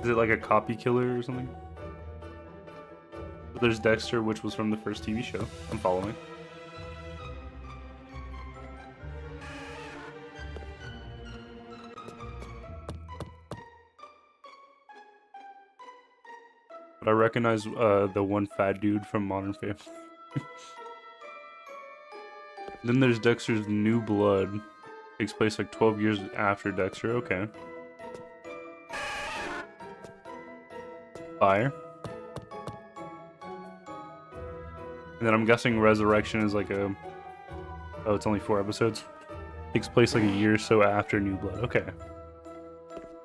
Is it like a copy killer or something? But there's Dexter, which was from the first TV show. I'm following. But I recognize the one fat dude from Modern Family. Then there's Dexter's New Blood. Takes place like 12 years after Dexter. Okay. Fire. And then I'm guessing Resurrection is like a... Oh, it's only 4 episodes. Takes place like a year or so after New Blood. Okay.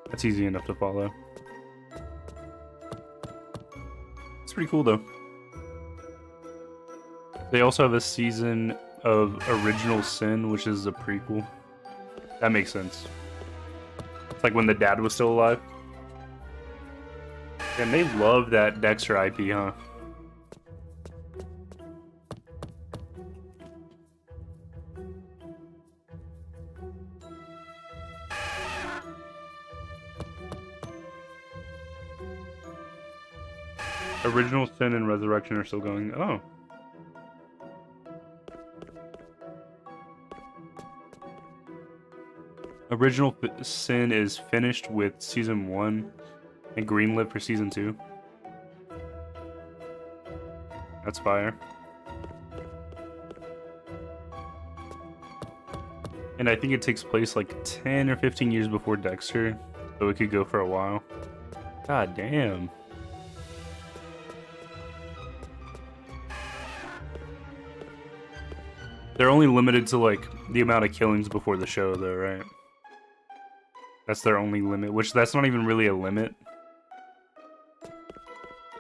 That's easy enough to follow. It's pretty cool though. They also have a season of Original Sin, which is a prequel. That makes sense. It's like when the dad was still alive. And they love that Dexter IP, huh? Original Sin and Resurrection are still going. Oh. Original Sin is finished with season 1 and greenlit for season 2. That's fire. And I think it takes place like 10 or 15 years before Dexter, so it could go for a while. God damn. They're only limited to like the amount of killings before the show though, right? That's their only limit, which that's not even really a limit.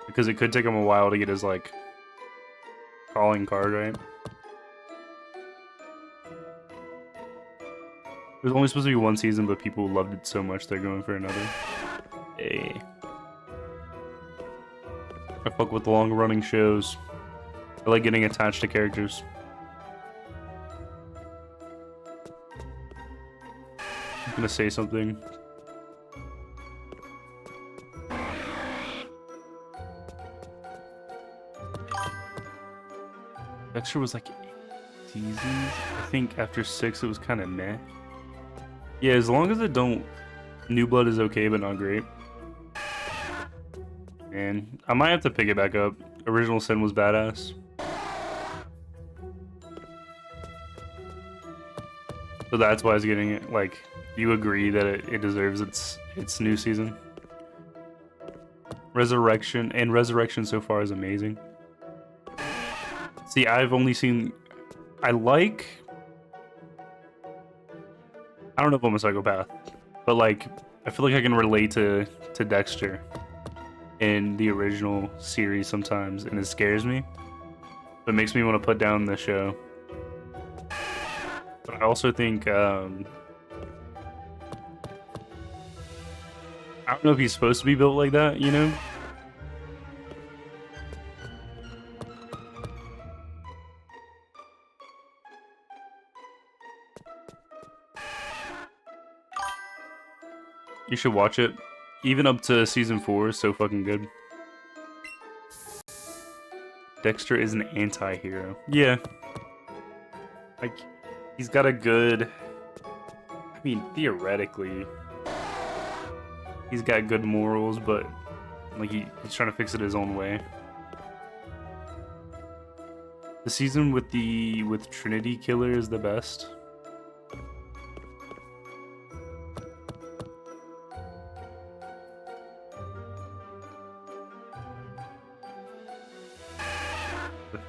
Because it could take him a while to get his like calling card, right? It was only supposed to be 1 season, but people loved it so much they're going for another. Hey. I fuck with the long running shows. I like getting attached to characters. I'm gonna say something. Dexter was like 8 seasons. I think after 6 it was kind of meh. Yeah, as long as it don't... New Blood is okay, but not great. And I might have to pick it back up. Original Sin was badass. So that's why I was getting it. Like, you agree that it deserves its new season? Resurrection, and Resurrection so far is amazing. See, I've only seen... I don't know if I'm a psychopath, but like, I feel like I can relate to Dexter in the original series sometimes, and it scares me. But it makes me want to put down the show. But I also think, I don't know if he's supposed to be built like that, you know? You should watch it. Even up to season 4 is so fucking good. Dexter is an anti-hero. Yeah. Like, he's got a good... I mean, theoretically... He's got good morals, but... Like, he's trying to fix it his own way. The season with Trinity Killer is the best.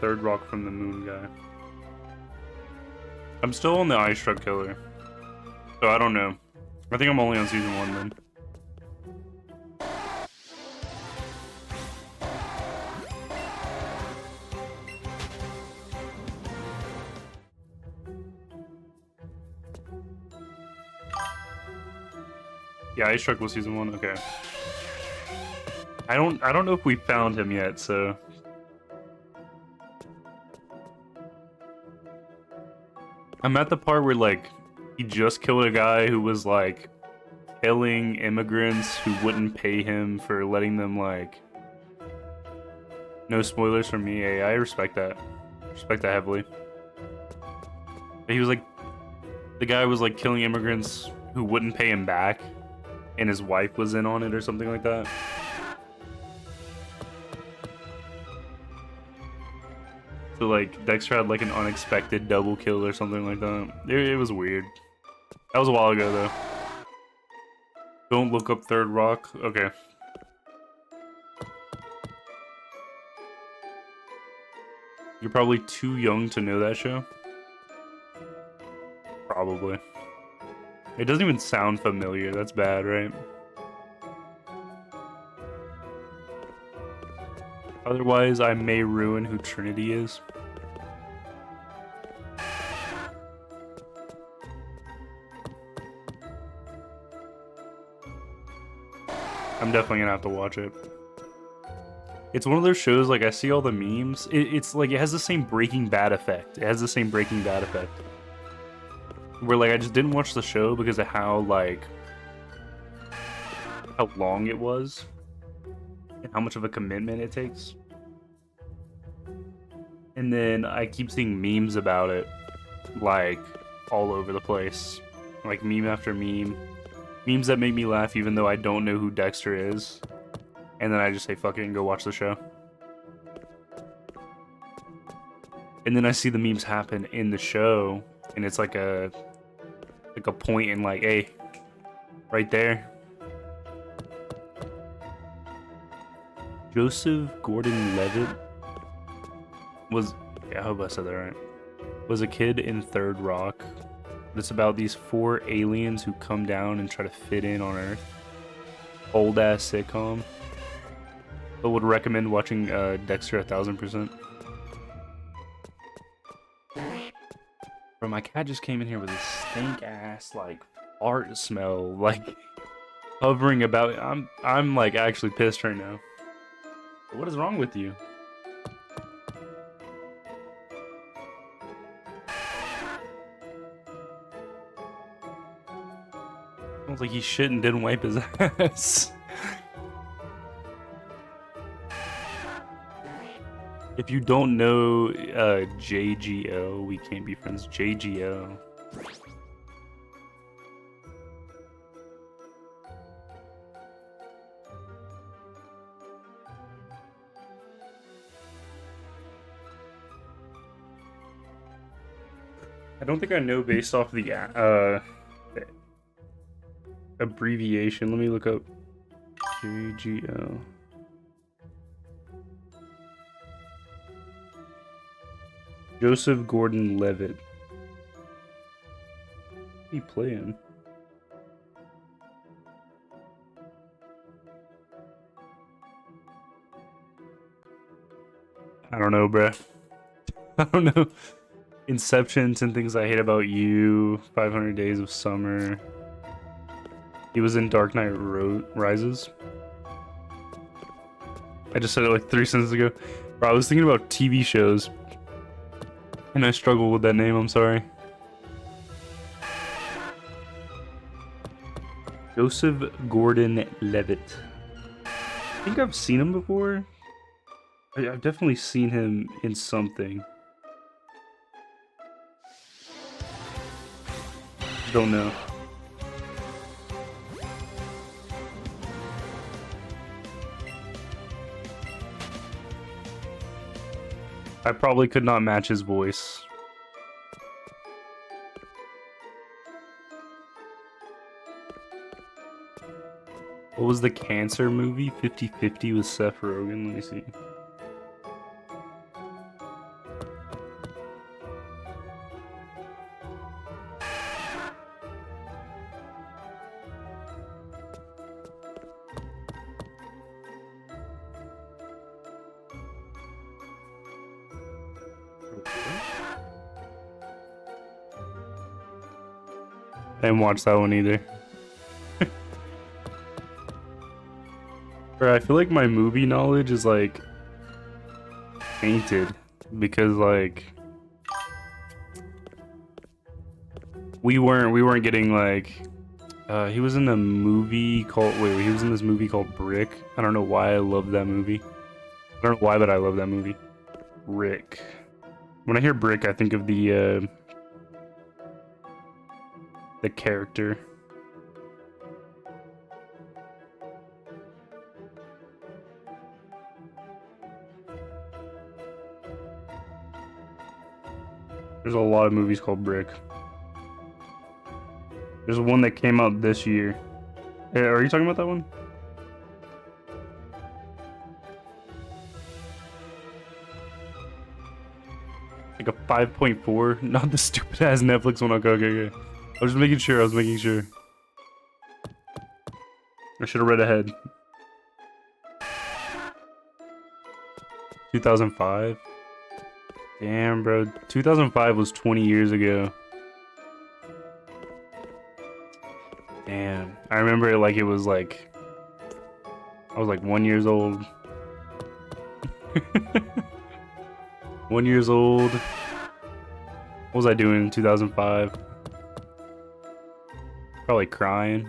Third Rock from the Moon guy. I'm still on the Eye Struck Killer, so I don't know. I think I'm only on season 1 then. Yeah, Eye Struck was season 1. Okay. I don't know if we found him yet, so. I'm at the part where, like, he just killed a guy who was, like, killing immigrants who wouldn't pay him for letting them, like... No spoilers from me. Hey, I respect that. Respect that heavily. But he was, like... The guy was, like, killing immigrants who wouldn't pay him back. And his wife was in on it or something like that. So, like, Dexter had, like, an unexpected double kill or something like that. It was weird. That was a while ago, though. Don't look up Third Rock. Okay. You're probably too young to know that show. Probably. It doesn't even sound familiar. That's bad, right? Otherwise, I may ruin who Trinity is. I'm definitely gonna have to watch it. It's one of those shows, like, I see all the memes. It's like, it has the same Breaking Bad effect. It has the same Breaking Bad effect. Where, like, I just didn't watch the show because of how, like, how long it was. and how much of a commitment it takes. And then I keep seeing memes about it, like, all over the place. Like, meme after meme. Memes that make me laugh even though I don't know who Dexter is. And then I just say, fuck it, and go watch the show. And then I see the memes happen in the show, and it's like a point in like, hey, right there. Joseph Gordon-Levitt was, yeah, I hope I said that right, was a kid in Third Rock. It's about these 4 aliens who come down and try to fit in on Earth. Old ass sitcom. But would recommend watching Dexter 1000%. Bro, my cat just came in here with a stink ass like fart smell, like hovering about. I'm like actually pissed right now. What is wrong with you? Sounds like he shit and didn't wipe his ass. If you don't know JGO, we can't be friends. JGO. I don't think I know based off the abbreviation. Let me look up JGO. Joseph Gordon-Levitt. What are you playing? I don't know, bruh. I don't know. Inception, 10 Things I Hate About You, 500 Days of Summer. He was in Dark Knight Rises. I just said it like 3 sentences ago. Bro, I was thinking about TV shows. And I struggle with that name, I'm sorry. Joseph Gordon-Levitt. I think I've seen him before. I've definitely seen him in something. Don't know. I probably could not match his voice. What was the cancer movie? 50-50 with Seth Rogen? Let me see. I didn't watch that one either. Bro, I feel like my movie knowledge is like tainted because like we weren't getting like he was in a movie called he was in this movie called Brick. I don't know why I love that movie. I don't know why, but I love that movie. Rick. When I hear Brick, I think of the character. There's a lot of movies called Brick. There's one that came out this year. Hey, are you talking about that one? Like a 5.4? Not the stupid ass Netflix one. Okay. I was just making sure. I should have read ahead. 2005? Damn, bro. 2005 was 20 years ago. Damn. I remember it like it was like... I was like 1 year old. 1 year old. What was I doing in 2005? Probably crying.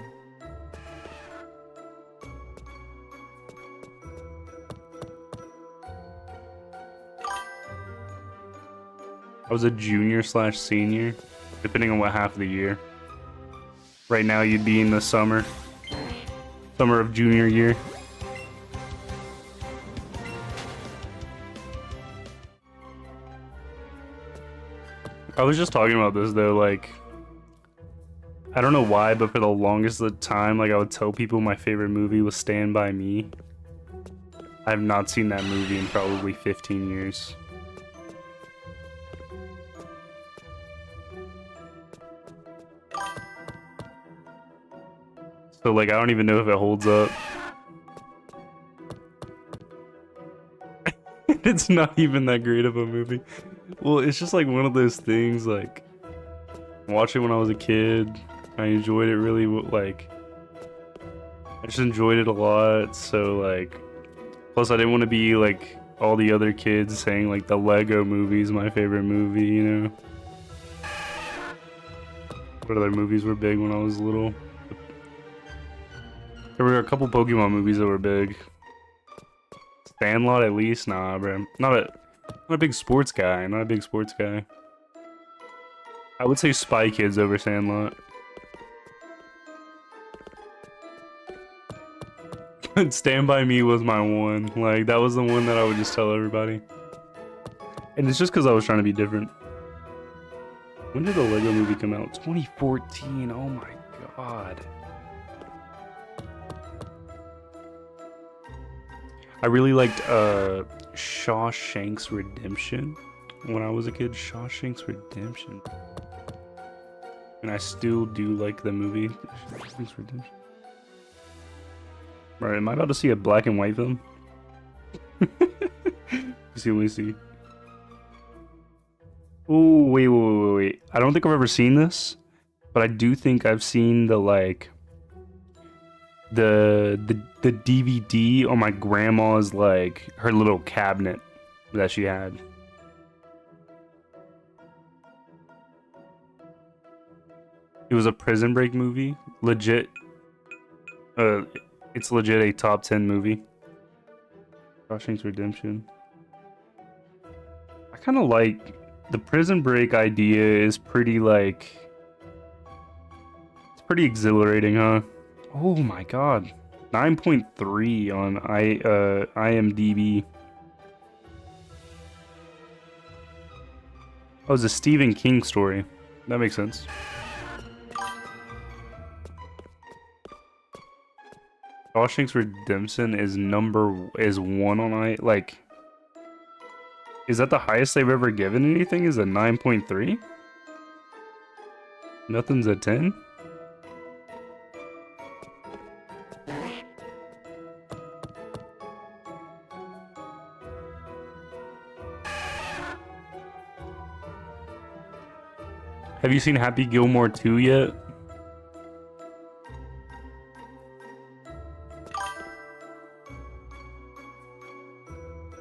I was a junior slash senior, depending on what half of the year. Right now, you'd be in the summer of junior year. I was just talking about this though, like, I don't know why, but for the longest of the time, like, I would tell people my favorite movie was Stand By Me. I have not seen that movie in probably 15 years. So, like, I don't even know if it holds up. It's not even that great of a movie. Well, it's just like one of those things, like, watch it when I was a kid. I enjoyed it really, like, I just enjoyed it a lot, so, like, plus I didn't want to be, like, all the other kids saying, like, the Lego movie is my favorite movie, you know? What other movies were big when I was little? There were a couple Pokemon movies that were big. Sandlot, at least? Nah, bro. Not a big sports guy. Not a big sports guy. I would say Spy Kids over Sandlot. Stand By Me was my one. Like, that was the one that I would just tell everybody. And it's just because I was trying to be different. When did the Lego movie come out? 2014. Oh my god. I really liked Shawshank's Redemption when I was a kid. Shawshank's Redemption. And I still do like the movie. Shawshank's Redemption. Right, am I about to see a black and white film? Let me see. Oh, wait. I don't think I've ever seen this, but I do think I've seen the, like, the DVD on my grandma's, like, her little cabinet that she had. It was a Prison Break movie. Legit. It's legit a top 10 movie. Shawshank's Redemption. I kind of like the Prison Break idea. Is pretty, like, it's pretty exhilarating, huh? Oh my god. 9.3 on IMDb. Oh, it's a Stephen King story. That makes sense. Shawshank's Redemption is one on like. Is that the highest they've ever given anything? Is a 9.3? Nothing's a 10? Have you seen Happy Gilmore 2 yet?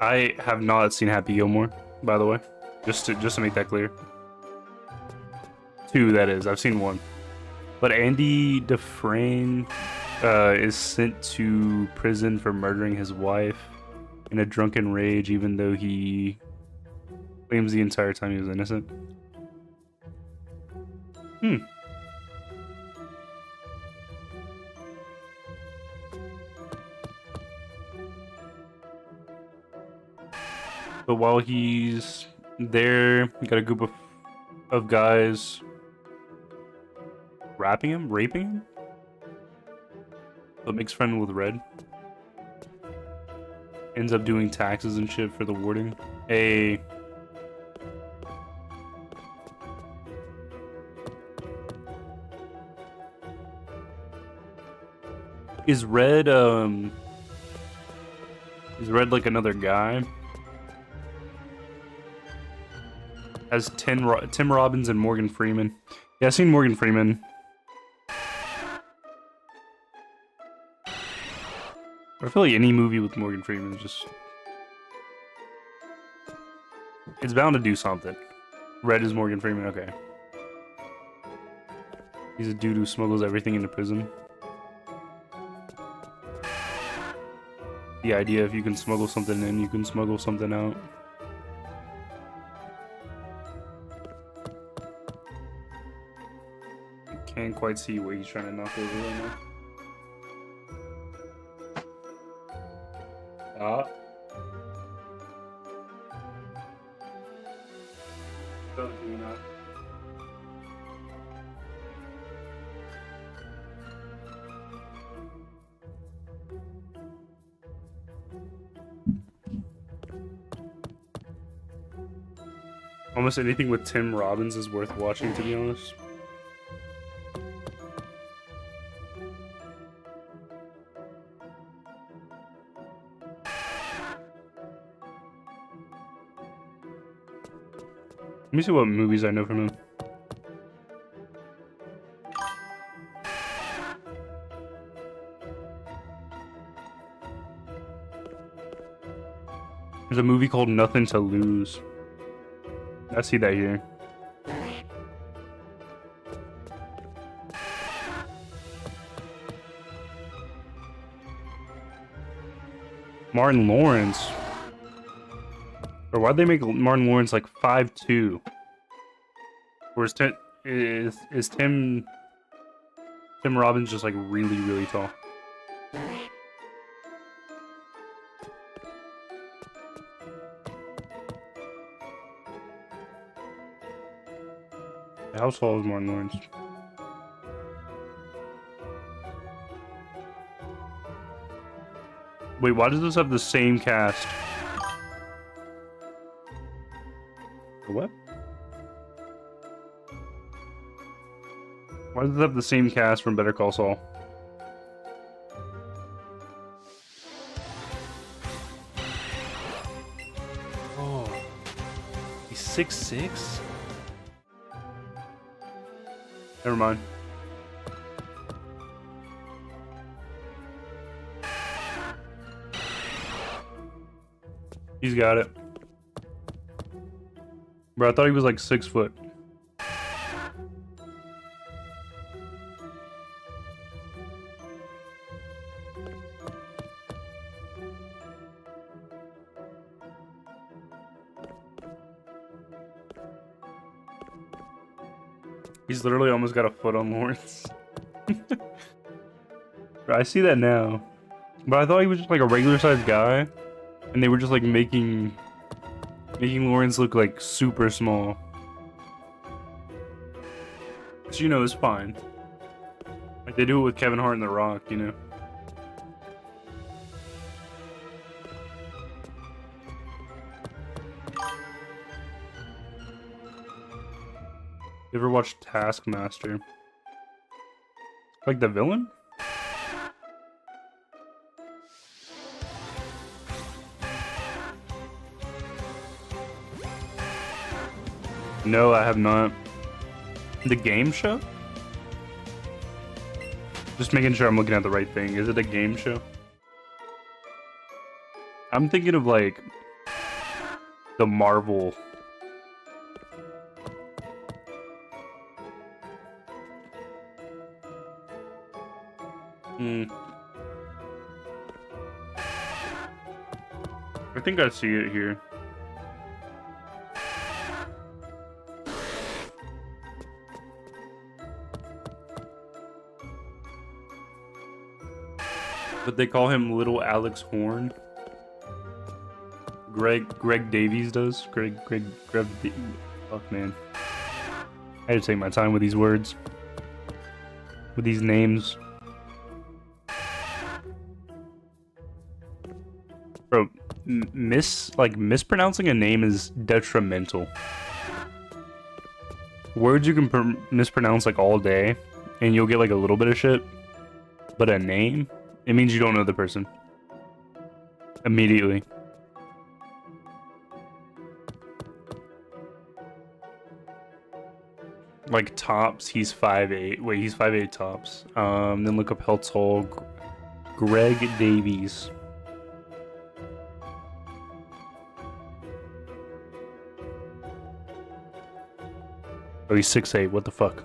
I have not seen Happy Gilmore, by the way. Just to make that clear. 2, that is. I've seen 1. But Andy Dufresne is sent to prison for murdering his wife in a drunken rage, even though he claims the entire time he was innocent. But while he's there, you got a group of guys raping him? Raping him? But makes friend with Red. Ends up doing taxes and shit for the warden. Is Red like another guy? As Tim Robbins and Morgan Freeman. Yeah, I've seen Morgan Freeman. I feel like any movie with Morgan Freeman is just... It's bound to do something. Red is Morgan Freeman, okay. He's a dude who smuggles everything into prison. The idea if you can smuggle something in, you can smuggle something out. can't quite see what he's trying to knock over right now. Ah. Don't do not. Almost anything with Tim Robbins is worth watching, to be honest. Let me see what movies I know from him. There's a movie called Nothing to Lose. I see that here. Martin Lawrence. Or why'd they make Martin Lawrence like 5'2"? Or is Tim Robbins just like really, really tall? How tall is Martin Lawrence? Wait, why does this have the same cast? What? Why does it have the same cast from Better Call Saul? Oh, he's 6'6"? Never mind. He's got it. Bro, I thought he was like 6 foot. He's literally almost got a foot on Lawrence. Bro, I see that now. But I thought he was just like a regular sized guy. And they were just like making Lawrence look like super small. Which, you know, is fine. Like they do it with Kevin Hart and The Rock, you know. You ever watched Taskmaster? Like the villain? No, I have not. The game show? Just making sure I'm looking at the right thing. Is it a game show? I'm thinking of like the Marvel. I think I see it here. But they call him Little Alex Horn. Greg Davies does. Greg. Fuck, man. I had to take my time with these words. With these names. Bro, mispronouncing a name is detrimental. Words you can mispronounce like all day, and you'll get like a little bit of shit. But a name, it means you don't know the person. Immediately. Like tops, he's 5'8". Wait, he's 5'8" tops. Then look up how tall. Greg Davies. Oh, he's 6'8". What the fuck?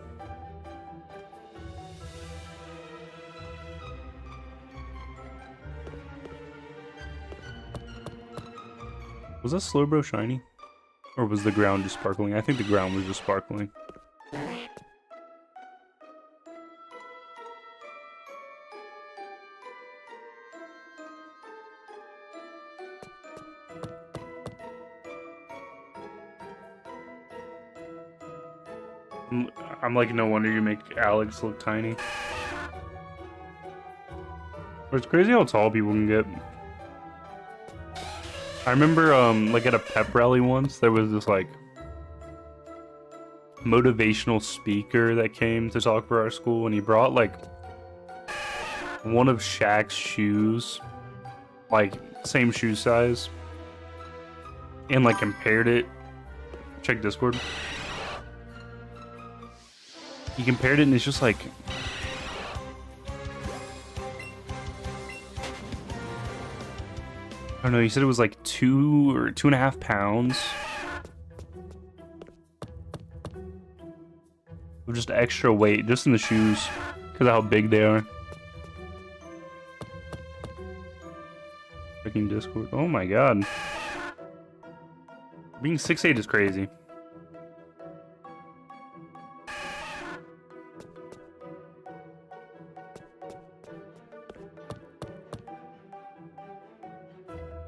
Was that Slowbro shiny? Or was the ground just sparkling? I think the ground was just sparkling. I'm like, no wonder you make Alex look tiny. But it's crazy how tall people can get. I remember, like at a pep rally once, there was this like motivational speaker that came to talk for our school, and he brought like one of Shaq's shoes, like same shoe size, and like compared it. Check Discord. He compared it, and it's just like, I don't know. He said it was like 2 or 2.5 pounds of just extra weight just in the shoes because of how big they are. Checking Discord. Oh my god. Being 6'8" is crazy.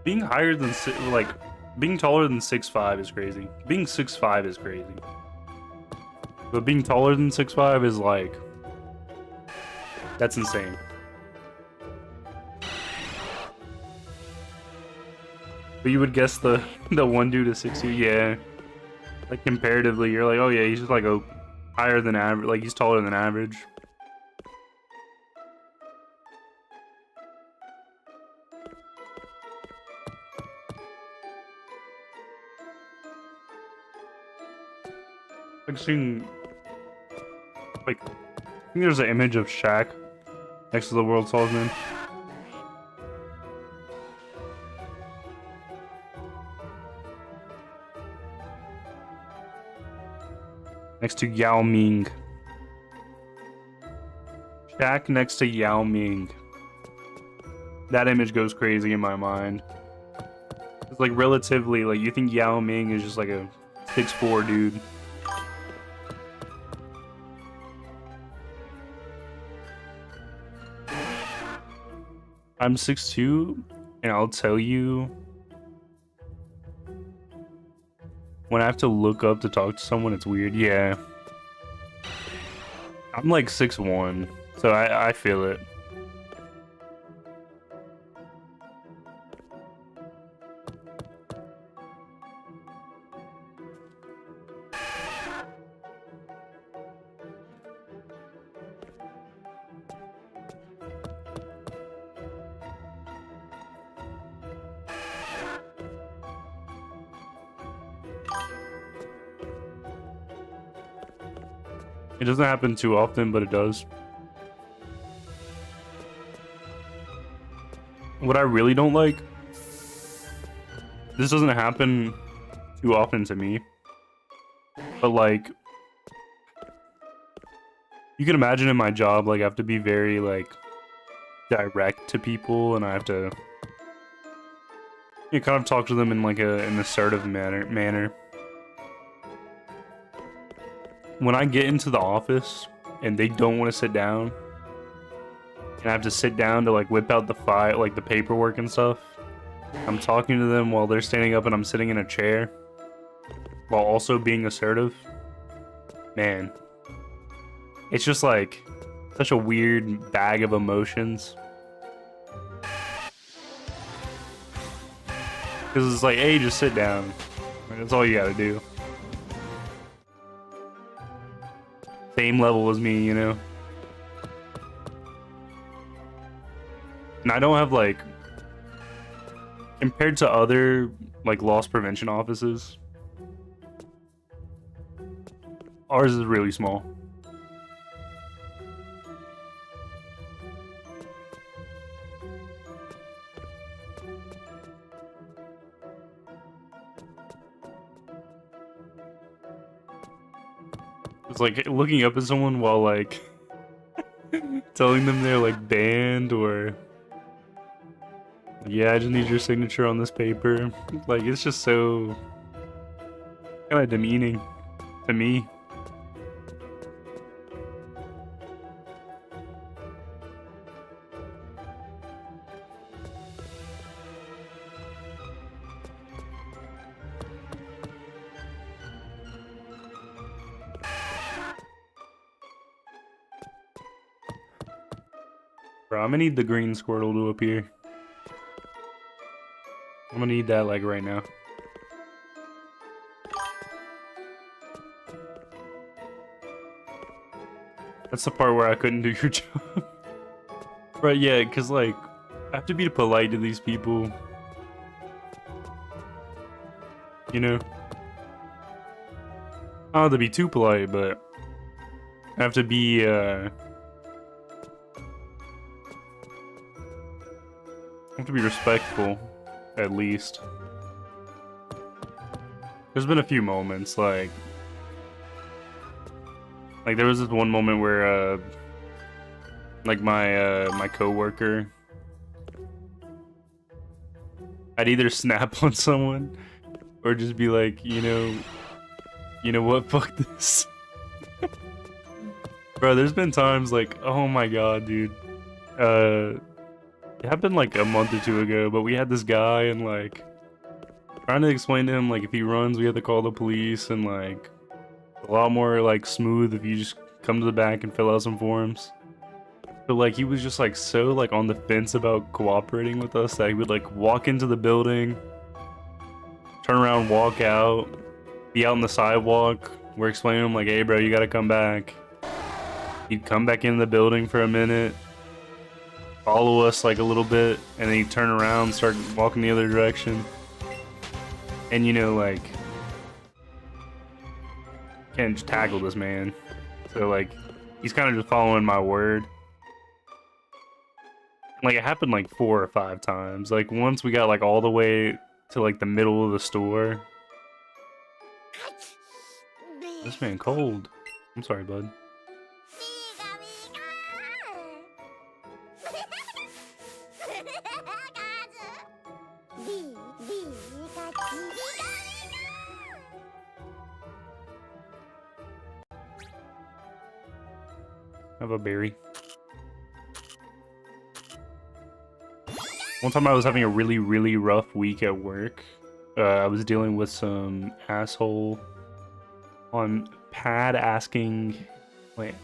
Being higher than like being taller than 6'5" is crazy. Being 6'5" is crazy. But being taller than 6'5" is like, that's insane. But you would guess the one dude is 6'2", yeah. Like comparatively, you're like, oh yeah, he's just like a higher than average, like he's taller than average. I've seen, like, I think there's an image of Shaq next to the world's tallest man. Next to Yao Ming. Shaq next to Yao Ming. That image goes crazy in my mind. It's like relatively, like you think Yao Ming is just like a 6'4" dude. I'm 6'2", and I'll tell you, when I have to look up to talk to someone, it's weird. Yeah. I'm like 6'1", so I feel it. It doesn't happen too often, but it does. What I really don't like, this doesn't happen too often to me, but like, you can imagine in my job, like I have to be very like direct to people, and I have to, you know, kind of talk to them in like an assertive manner. When I get into the office and they don't want to sit down, and I have to sit down to like whip out the file, like the paperwork and stuff, I'm talking to them while they're standing up and I'm sitting in a chair while also being assertive. Man, it's just like such a weird bag of emotions. Because it's like, hey, just sit down. That's all you gotta do. Same level as me, you know? And I don't have like, compared to other like loss prevention offices, ours is really small. It's like looking up at someone while like telling them they're like banned, or yeah, I just need your signature on this paper. Like, it's just so kind of demeaning to me. Bro, I'm gonna need the green Squirtle to appear. I'm gonna need that like right now. That's the part where I couldn't do your job. Right, yeah, because like, I have to be polite to these people. You know? I don't have to be too polite, but I have to be, I have to be respectful, at least. There's been a few moments, like there was this one moment where, like my coworker, I'd either snap on someone or just be like, you know what, fuck this. Bro, there's been times like, oh my god, dude. It happened like a month or two ago, but we had this guy and like trying to explain to him like if he runs we have to call the police, and like a lot more like smooth if you just come to the back and fill out some forms. But like he was just like so like on the fence about cooperating with us that he would like walk into the building, turn around, walk out, be out on the sidewalk. We're explaining to him like, hey bro, you gotta come back. He'd come back in the building for a minute, follow us like a little bit, and then he'd turn around, start walking the other direction. And you know, like, can't just tackle this man. So like, he's kind of just following my word. Like it happened like 4 or 5 times. Like once we got like all the way to like the middle of the store. This man cold. I'm sorry, bud. Have a berry. One time I was having a really, really rough week at work. I was dealing with some asshole on pad asking, wait,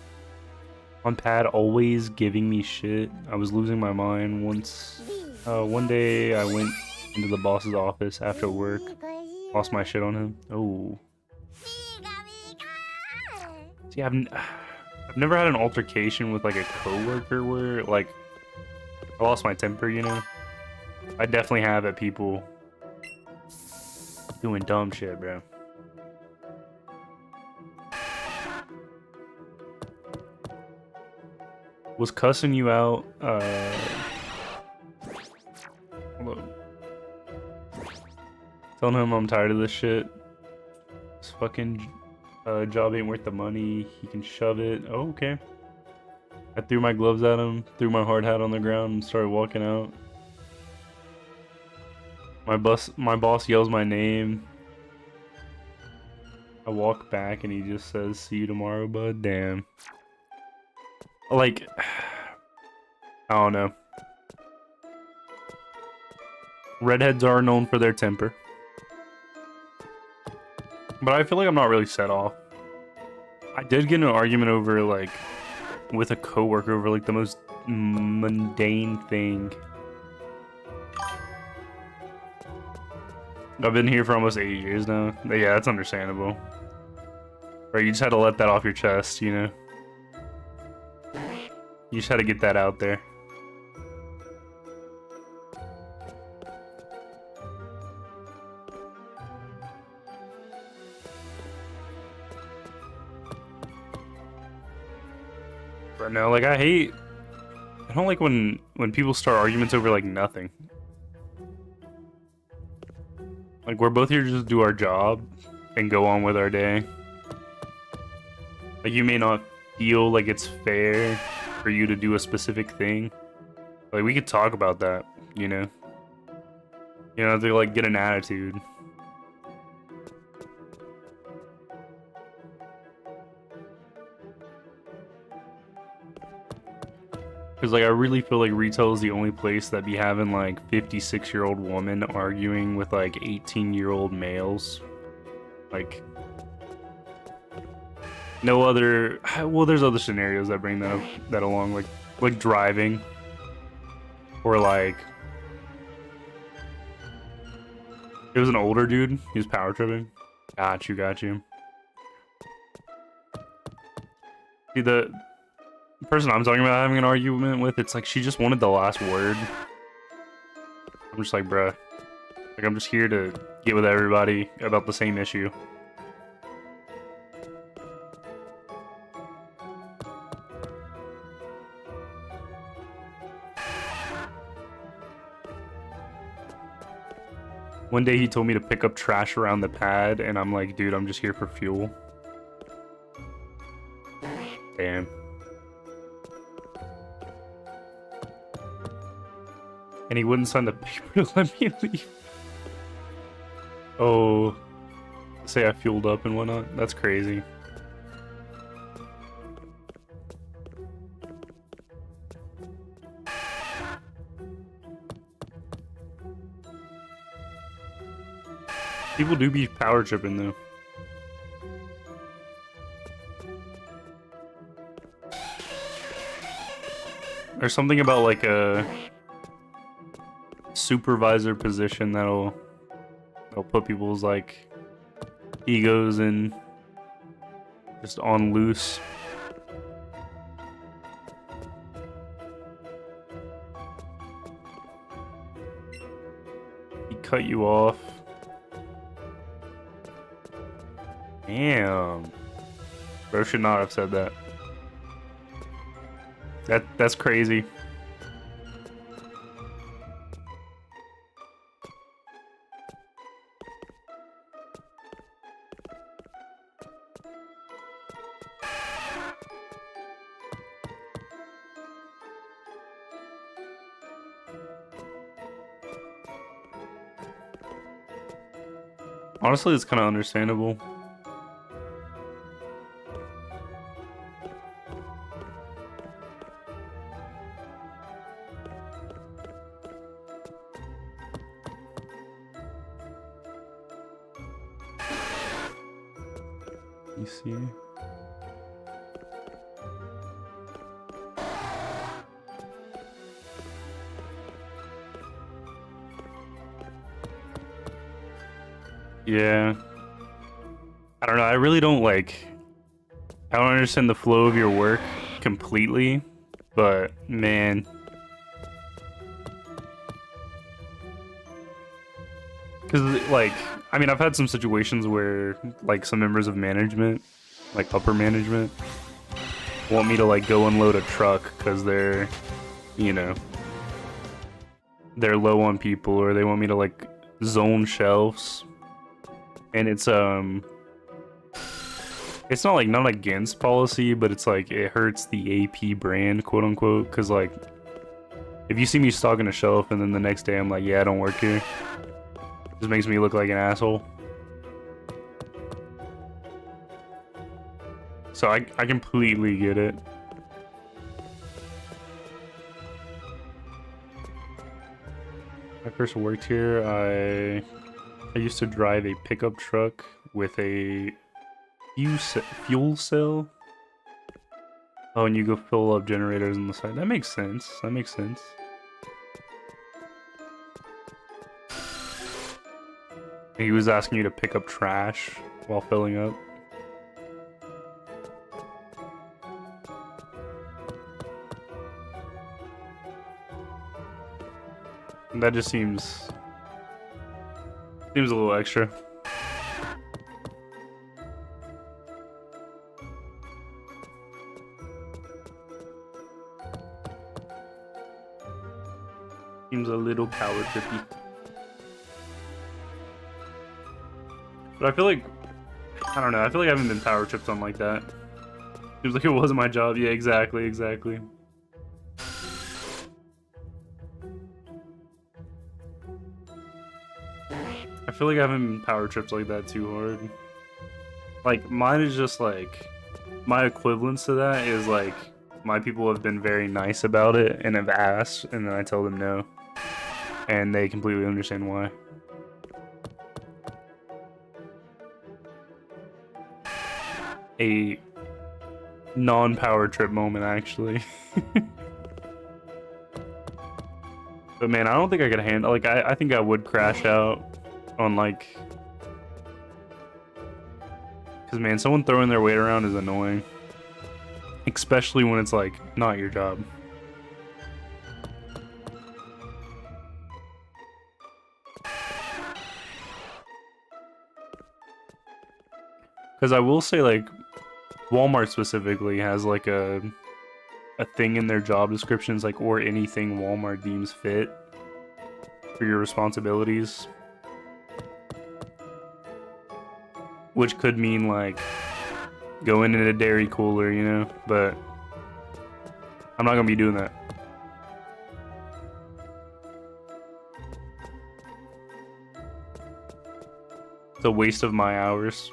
on pad always giving me shit. I was losing my mind once. One day I went into the boss's office after work, lost my shit on him. Oh. See, I've never had an altercation with like a coworker where like I lost my temper, you know? I definitely have at people doing dumb shit, bro. Was cussing you out, hold on. Telling him I'm tired of this shit. This fucking job ain't worth the money. He can shove it. Oh, okay. I threw my gloves at him, threw my hard hat on the ground, and started walking out. My boss yells my name. I walk back and he just says, "See you tomorrow, bud." Damn. Like, I don't know. Redheads are known for their temper. But I feel like I'm not really set off. I did get in an argument over, like, with a coworker over, like, the most mundane thing. I've been here for almost 8 years now. But yeah, that's understandable. Right, you just had to let that off your chest, you know? You just had to get that out there. But no, like I don't like when people start arguments over like nothing. Like we're both here to just do our job and go on with our day. Like you may not feel like it's fair for you to do a specific thing. Like we could talk about that, you know? You know, to like get an attitude. Cause like I really feel like retail is the only place that be having like 56-year-old women arguing with like 18-year-old males. Like no other, well there's other scenarios that bring that along, like driving. Or like, it was an older dude. He was power tripping. Got you, got you. See, the person I'm talking about having an argument with, it's like she just wanted the last word. I'm just like, bruh. Like, I'm just here to get with everybody about the same issue. One day he told me to pick up trash around the pad, and I'm like, dude, I'm just here for fuel. Damn. And he wouldn't sign the paper to let me leave. Oh, say I fueled up and whatnot. That's crazy. People do be power tripping though. There's something about like a supervisor position that'll put people's like egos in just on loose. He cut you off. Damn. Bro should not have said that. That's crazy. Honestly, it's kind of understandable. You see? Yeah. I don't know. I really don't like. I don't understand the flow of your work completely, but man. Because, like, I mean, I've had some situations where, like, some members of management, like upper management, want me to, like, go unload a truck because they're, you know, they're low on people, or they want me to, like, zone shelves. And it's not like not against policy, but it's like it hurts the AP brand, quote unquote, because like if you see me stocking a shelf and then the next day I'm like, yeah, I don't work here, it just makes me look like an asshole. So I completely get it. When I first worked here, I used to drive a pickup truck with a fuel cell. Oh, and you go fill up generators on the side. That makes sense. That makes sense. He was asking you to pick up trash while filling up. And that just seems a little extra. Seems a little power trippy. But I feel like, I don't know, I feel like I haven't been power tripped on like that. Seems like it wasn't my job. Yeah, exactly, exactly. I feel like I haven't been power tripped like that too hard. Like, mine is just like, my equivalence to that is like, my people have been very nice about it and have asked, and then I tell them no. And they completely understand why. A non-power trip moment, actually. But man, I don't think I could handle, like, I think I would crash out on, like, because man, someone throwing their weight around is annoying. Especially when it's, like, not your job. Because I will say, like, Walmart specifically has, like, a thing in their job descriptions, like, or anything Walmart deems fit for your responsibilities. Which could mean, like, going in a dairy cooler, you know? But I'm not gonna be doing that. It's a waste of my hours.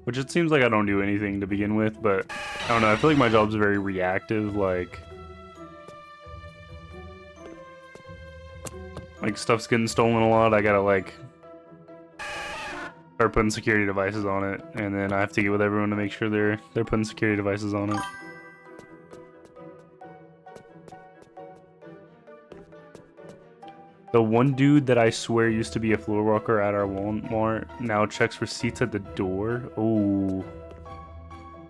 Which it seems like I don't do anything to begin with, but I don't know, I feel like my job's very reactive, like stuff's getting stolen a lot, I gotta like start putting security devices on it, and then I have to get with everyone to make sure they're putting security devices on it. The one dude that I swear used to be a floor walker at our Walmart now checks receipts at the door. Oh,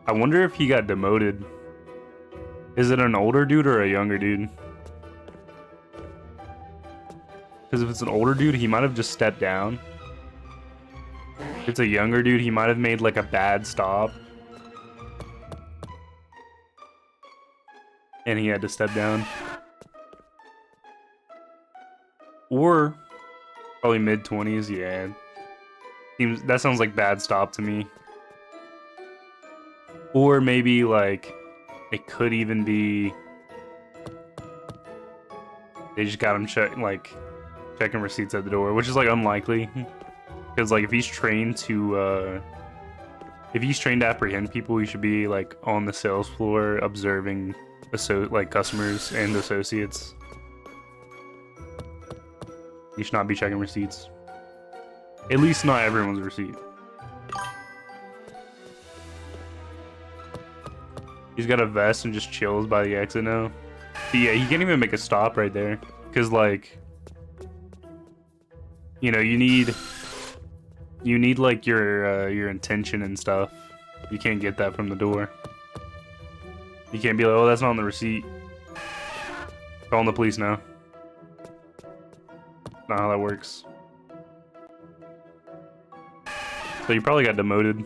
I wonder if he got demoted. Is it an older dude or a younger dude? Because if it's an older dude, he might have just stepped down. If it's a younger dude, he might have made like a bad stop. And he had to step down. Or probably mid-20s, yeah. That sounds like bad stop to me. Or maybe like it could even be they just got him checking receipts at the door, which is like unlikely. Because like if he's trained to apprehend people, he should be like on the sales floor observing like customers and associates. You should not be checking receipts. At least not everyone's receipt. He's got a vest and just chills by the exit now. But yeah, he can't even make a stop right there. Because, like, you know, you need like your intention and stuff. You can't get that from the door. You can't be like, oh, that's not on the receipt. Calling the police now. Not how that works. So you probably got demoted.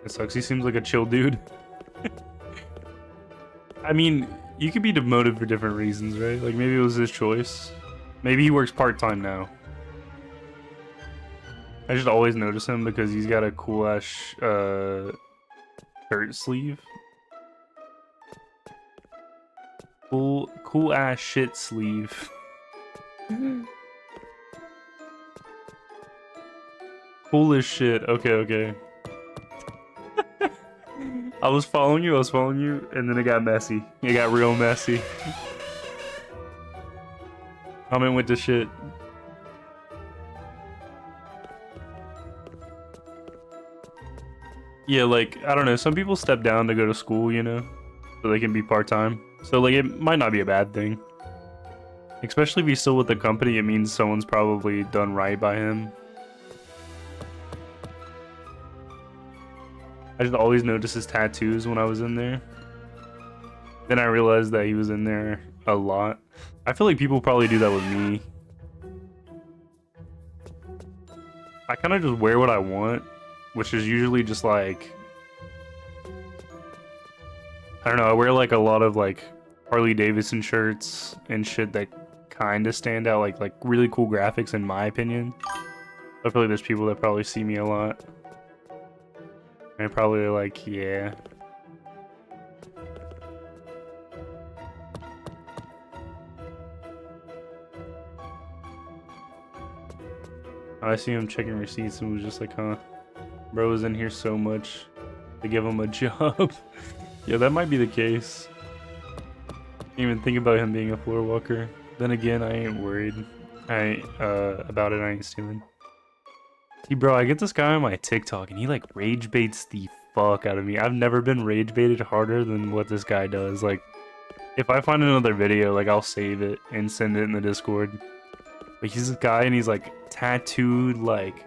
It sucks. He seems like a chill dude. I mean, you could be demoted for different reasons, right? Like maybe it was his choice. Maybe he works part-time now. I just always notice him because he's got a cool-ass shirt sleeve. Cool-ass shit sleeve. Cool as shit. Okay. I was following you, and then it got messy. It got real messy. Comment with the shit. Yeah, like, I don't know, some people step down to go to school, you know, so they can be part-time. So, like, it might not be a bad thing. Especially if he's still with the company, it means someone's probably done right by him. I just always noticed his tattoos when I was in there. Then I realized that he was in there a lot. I feel like people probably do that with me. I kind of just wear what I want, which is usually just like, I don't know, I wear like a lot of like Harley Davidson shirts and shit that kind of stand out, like really cool graphics in my opinion. I feel like there's people that probably see me a lot. And probably like, yeah. I see him checking receipts and was just like, huh, bro was in here so much to give him a job. Yeah, that might be the case. Didn't even think about him being a floor walker. Then again, I ain't worried. About it, I ain't stealing. See, bro, I get this guy on my TikTok and he like rage baits the fuck out of me. I've never been rage baited harder than what this guy does. Like, if I find another video, like I'll save it and send it in the Discord. But he's this guy and he's like tattooed, like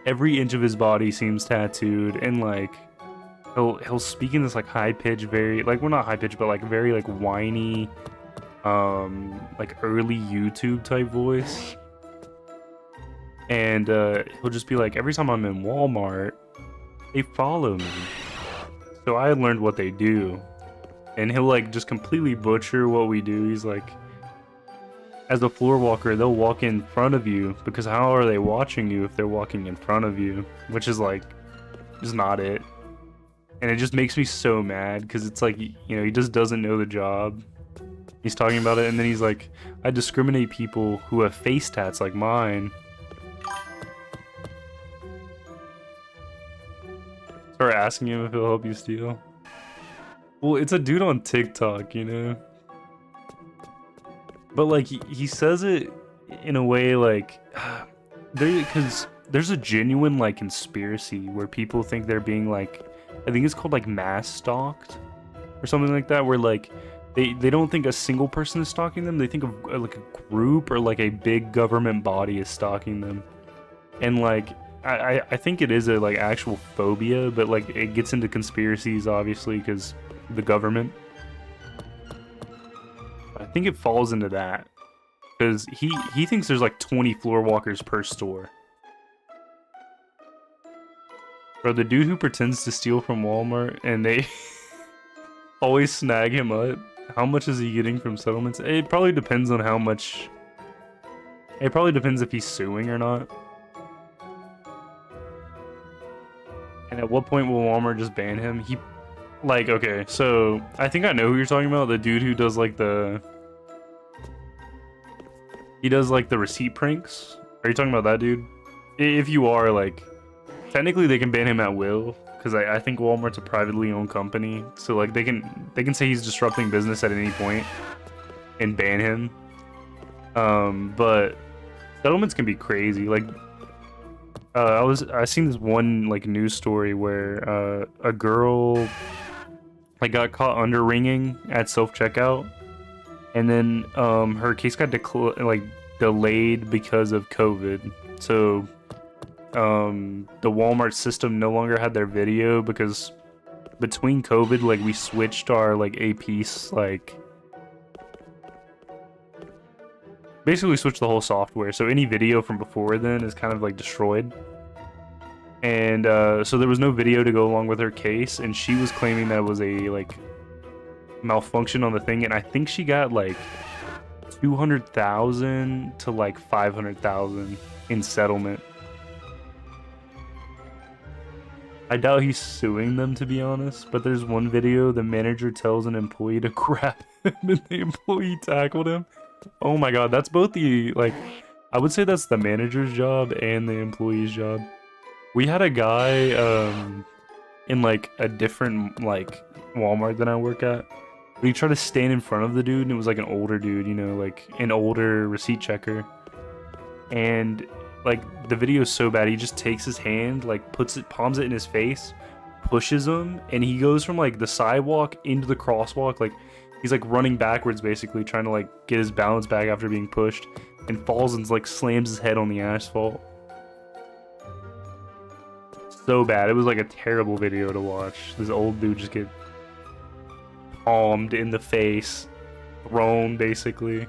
every inch of his body seems tattooed, and like he'll speak in this like high pitch, very like, well, not high pitch, but like very like whiny, like early YouTube type voice. And he'll just be like, every time I'm in Walmart, they follow me. So I learned what they do. And he'll like just completely butcher what we do. He's like, as a floor walker, they'll walk in front of you, because how are they watching you if they're walking in front of you? Which is like, just not it. And it just makes me so mad, because it's like, you know, he just doesn't know the job. He's talking about it, and then he's like, I discriminate people who have face tats like mine. Start asking him if he'll help you steal. Well, it's a dude on TikTok, you know? But like, he says it in a way like, because there's a genuine like conspiracy where people think they're being like, I think it's called like mass stalked or something like that, where like they don't think a single person is stalking them, they think of like a group or like a big government body is stalking them. And like, I think it is a like actual phobia, but like it gets into conspiracies obviously because the government. I think it falls into that because he thinks there's like 20 floor walkers per store. Bro, the dude who pretends to steal from Walmart and they always snag him up. How much is he getting from settlements? It probably depends on how much. It probably depends if he's suing or not. And at what point will Walmart just ban him? Like, okay, so I think I know who you're talking about. The dude who does like he does like the receipt pranks. Are you talking about that dude? If you are, like, technically they can ban him at will, because I think Walmart's a privately owned company. So like they can say he's disrupting business at any point and ban him. But settlements can be crazy. Like, I seen this one like news story where a girl like got caught under ringing at self-checkout, and then her case got delayed because of COVID. So the Walmart system no longer had their video because between COVID, like we switched our like APs, like basically switched the whole software. So any video from before then is kind of like destroyed. And so there was no video to go along with her case, and she was claiming that it was a like malfunction on the thing, and I think she got like 200,000 to like 500,000 in settlement. I doubt he's suing them, to be honest, but there's one video the manager tells an employee to grab him and the employee tackled him. Oh my god, that's both the, like, I would say that's the manager's job and the employee's job. We had a guy in like a different like Walmart than I work at. But he tried to stand in front of the dude, and it was like an older dude, you know, like an older receipt checker. And like the video is so bad, he just takes his hand, like palms it in his face, pushes him, and he goes from like the sidewalk into the crosswalk. Like he's like running backwards, basically trying to like get his balance back after being pushed, and falls and like slams his head on the asphalt. So bad. It was like a terrible video to watch. This old dude just get palmed in the face, thrown basically.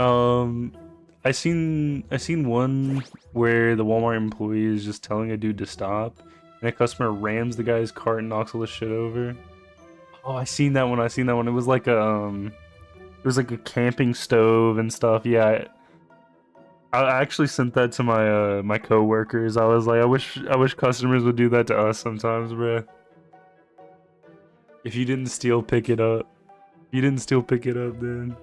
I seen one where the Walmart employee is just telling a dude to stop, and a customer rams the guy's cart and knocks all this shit over. Oh, I seen that one. It was like a camping stove and stuff. Yeah. I actually sent that to my my coworkers. I was like, I wish customers would do that to us sometimes, bruh. If you didn't steal, pick it up. If you didn't steal, pick it up, then.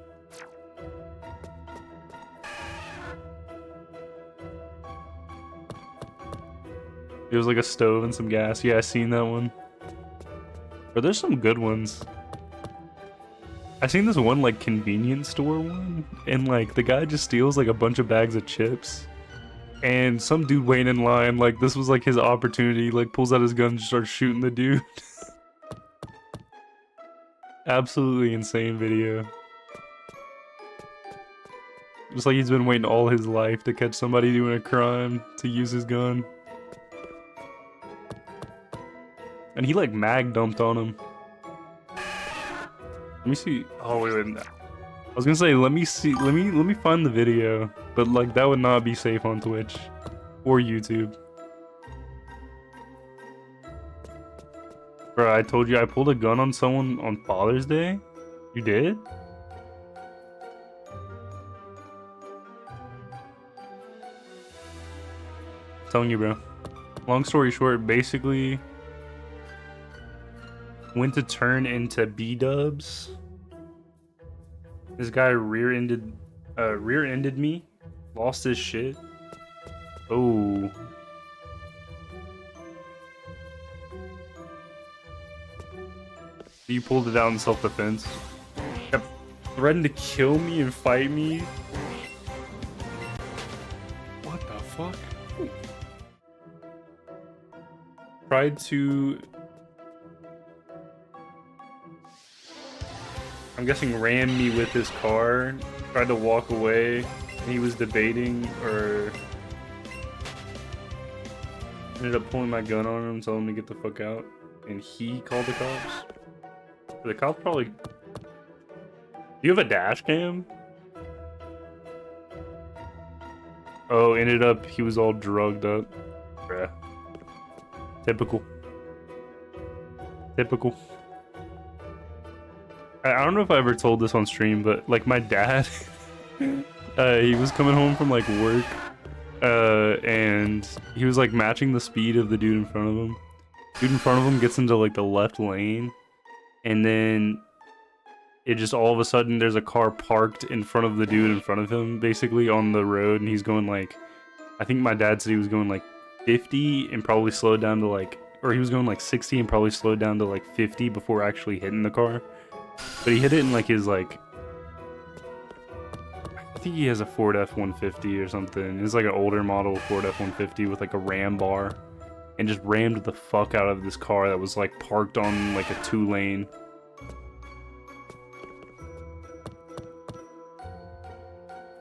There's like a stove and some gas. Yeah, I seen that one. But there's some good ones. I seen this one like convenience store one, and like the guy just steals like a bunch of bags of chips. And some dude waiting in line, like this was like his opportunity, like pulls out his gun and starts shooting the dude. Absolutely insane video. Just like he's been waiting all his life to catch somebody doing a crime to use his gun. And he like mag dumped on him. Let me see. Oh wait. I was gonna say let me find the video, but like that would not be safe on Twitch or YouTube. Bro, I told you I pulled a gun on someone on Father's Day. You did? I'm telling you, bro. Long story short, basically went to turn into B-dubs. This guy rear-ended me, lost his shit. Oh. You pulled it out in self-defense. Kept threatening to kill me and fight me. What the fuck? Tried to... I'm guessing rammed me with his car. Tried to walk away. And he was debating or... Ended up pulling my gun on him, telling him to get the fuck out. And he called the cops. The cops probably... Do you have a dash cam? Oh, ended up he was all drugged up. Bruh. Typical. Typical. I don't know if I ever told this on stream, but like my dad, he was coming home from like work, and he was like matching the speed of the dude in front of him. Dude in front of him gets into like the left lane, and then it just all of a sudden there's a car parked in front of the dude in front of him, basically on the road, and he's going like, I think my dad said he was going like 50 and probably slowed down to like, or he was going like 60 and probably slowed down to like 50 before actually hitting the car. But he hit it in like his like, I think he has a Ford F-150 or something. It's like an older model Ford F-150 with like a ram bar, and just rammed the fuck out of this car that was like parked on like a 2-lane.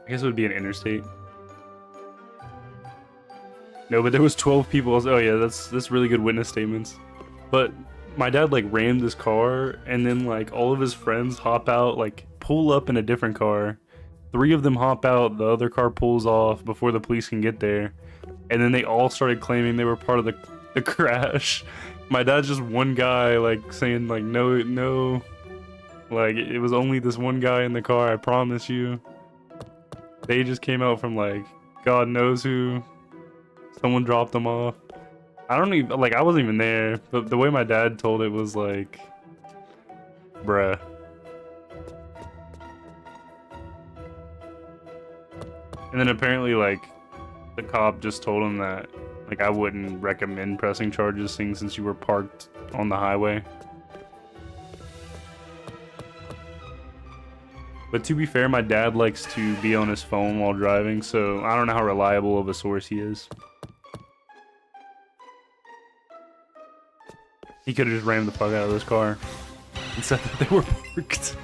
I guess it would be an interstate. No, but there was 12 people. Oh yeah, that's really good witness statements. But my dad like rammed this car, and then like all of his friends hop out, like pull up in a different car. 3 of them hop out, the other car pulls off before the police can get there. And then they all started claiming they were part of the crash. My dad's just one guy like saying like no, like it was only this one guy in the car, I promise you. They just came out from like God knows who. Someone dropped them off. I don't even, like, I wasn't even there, but the way my dad told it was like, bruh. And then apparently, like, the cop just told him that, like, I wouldn't recommend pressing charges since you were parked on the highway. But to be fair, my dad likes to be on his phone while driving, so I don't know how reliable of a source he is. He could have just rammed the fuck out of this car and said that they were parked.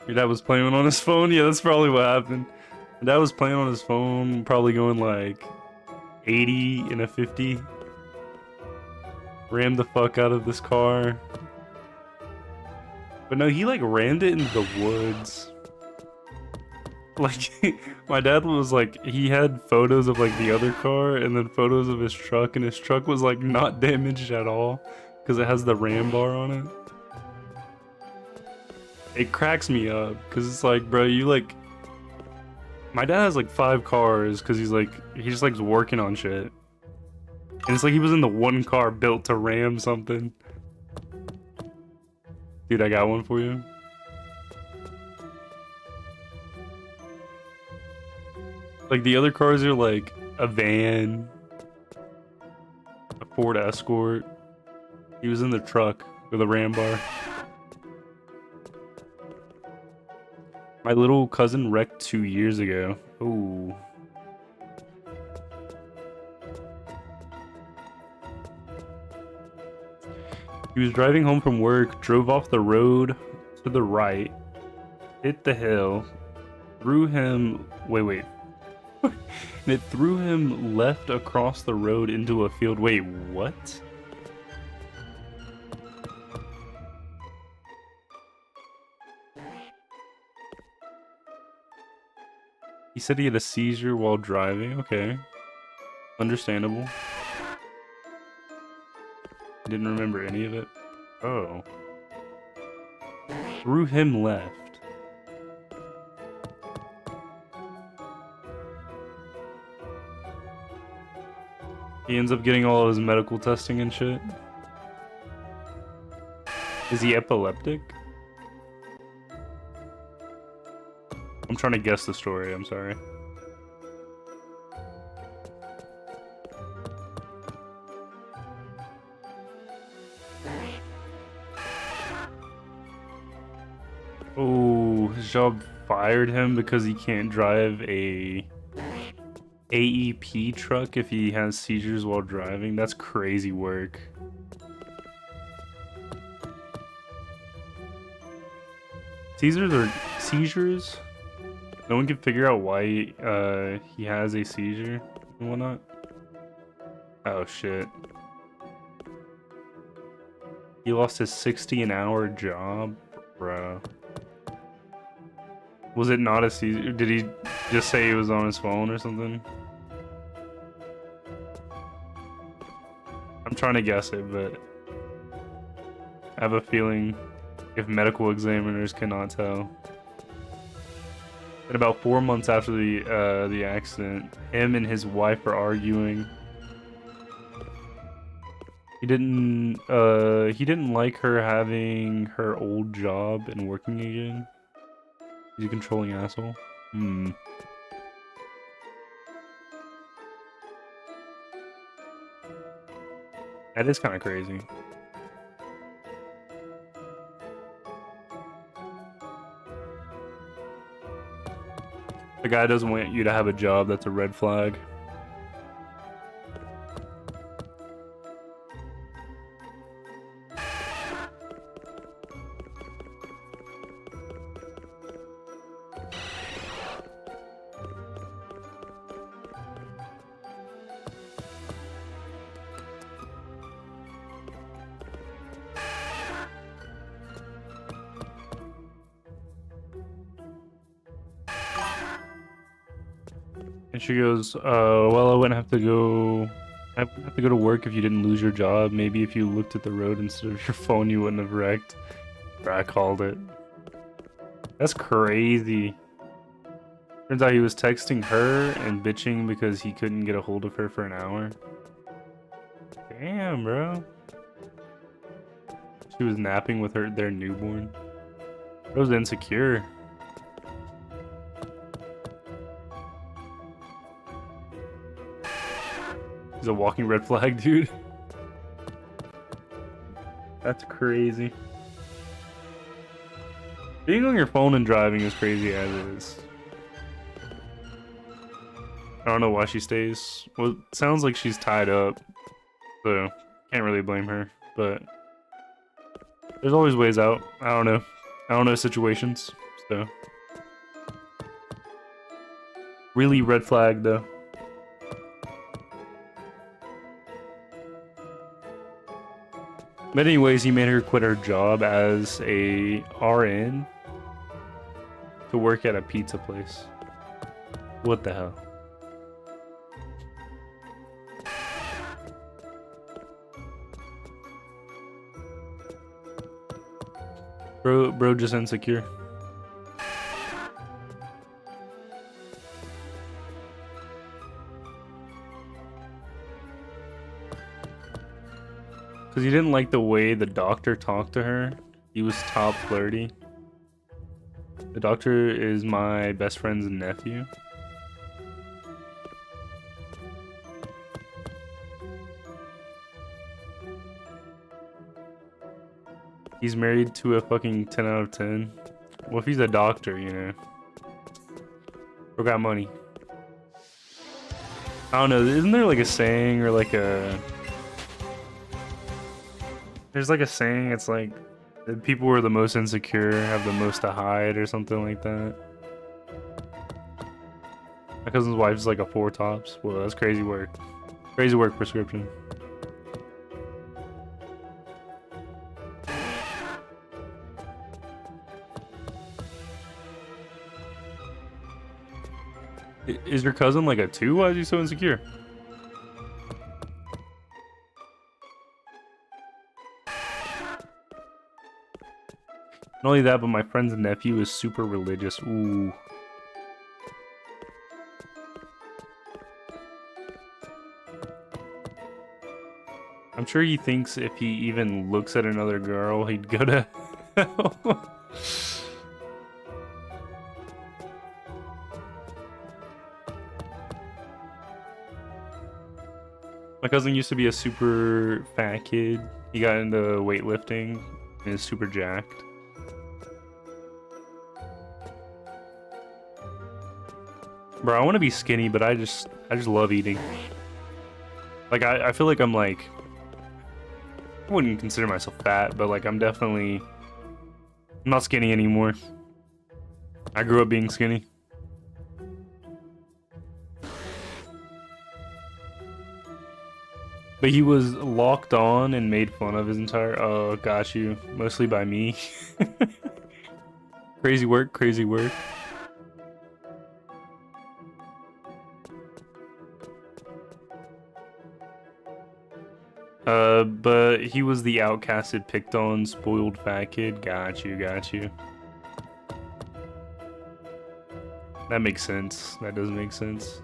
Your dad was playing on his phone? Yeah, that's probably what happened. My dad was playing on his phone, probably going like 80 in a 50. Rammed the fuck out of this car. But no, he like rammed it into the woods. Like, my dad was like, he had photos of like the other car and then photos of his truck, and his truck was like not damaged at all because it has the ram bar on it. It cracks me up because it's like, bro, you like, my dad has like 5 cars because he just likes working on shit. And it's like he was in the one car built to ram something. Dude, I got one for you. Like, the other cars are like a van, a Ford Escort. He was in the truck with a ram bar. My little cousin wrecked 2 years ago. Ooh. He was driving home from work, drove off the road to the right, hit the hill, threw him... Wait. And it threw him left across the road into a field. Wait, what? He said he had a seizure while driving. Okay. Understandable. Didn't remember any of it. Oh. Threw him left. He ends up getting all of his medical testing and shit. Is he epileptic? I'm trying to guess the story, I'm sorry. Oh, his job fired him because he can't drive a AEP truck if he has seizures while driving. That's crazy work. Seizures? No one can figure out why he has a seizure and whatnot. Oh shit. He lost his 60 an hour job? Bro. Was it not a seizure? Did he just say he was on his phone or something? I'm trying to guess it, but I have a feeling if medical examiners cannot tell. And about 4 months after the accident, him and his wife are arguing. He didn't like her having her old job and working again. He's a controlling asshole. That is kind of crazy. The guy doesn't want you to have a job, that's a red flag. And she goes, well, I wouldn't have to go. I wouldn't have to go to work if you didn't lose your job. Maybe if you looked at the road instead of your phone, you wouldn't have wrecked. I called it. That's crazy. Turns out he was texting her and bitching because he couldn't get a hold of her for an hour. Damn, bro. She was napping with their newborn. Bro's insecure. He's a walking red flag, dude. That's crazy. Being on your phone and driving is crazy as it is. I don't know why she stays. Well, it sounds like she's tied up, so can't really blame her, but there's always ways out. I don't know situations, so. Really red flag, though. But anyways, he made her quit her job as a RN to work at a pizza place. What the hell? Bro just insecure. Because he didn't like the way the doctor talked to her. He was top flirty. The doctor is my best friend's nephew. He's married to a fucking 10 out of 10. Well, if he's a doctor, you know. Or got money. I don't know, isn't there like a saying or like a... There's like a saying, it's like, the people who are the most insecure have the most to hide or something like that. My cousin's wife's like a 4 tops. Well, that's crazy work. Crazy work prescription. Is your cousin like a 2? Why is he so insecure? Not only that, but my friend's nephew is super religious. Ooh. I'm sure he thinks if he even looks at another girl, he'd go to hell. My cousin used to be a super fat kid. He got into weightlifting and is super jacked. Bro, I want to be skinny, but I just love eating. Like I feel like I'm like, I wouldn't consider myself fat, but like I'm not skinny anymore. I grew up being skinny. But he was locked on and made fun of his entire... Oh, got you. Mostly by me. Crazy work, crazy work. But he was the outcasted, picked on, spoiled fat kid. Got you, got you. That makes sense. That does make sense.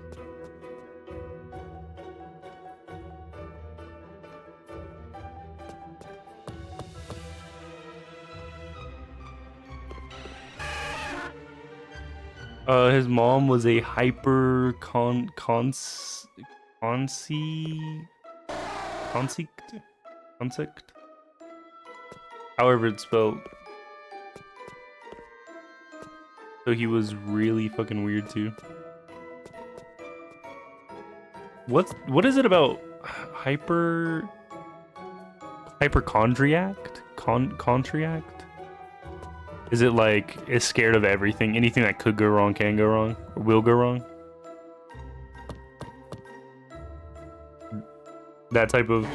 His mom was a consict. However it's spelled. So he was really fucking weird too. What is it about hypochondriac? Contriac? Is it like is scared of everything? Anything that could go wrong can go wrong or will go wrong? That type of...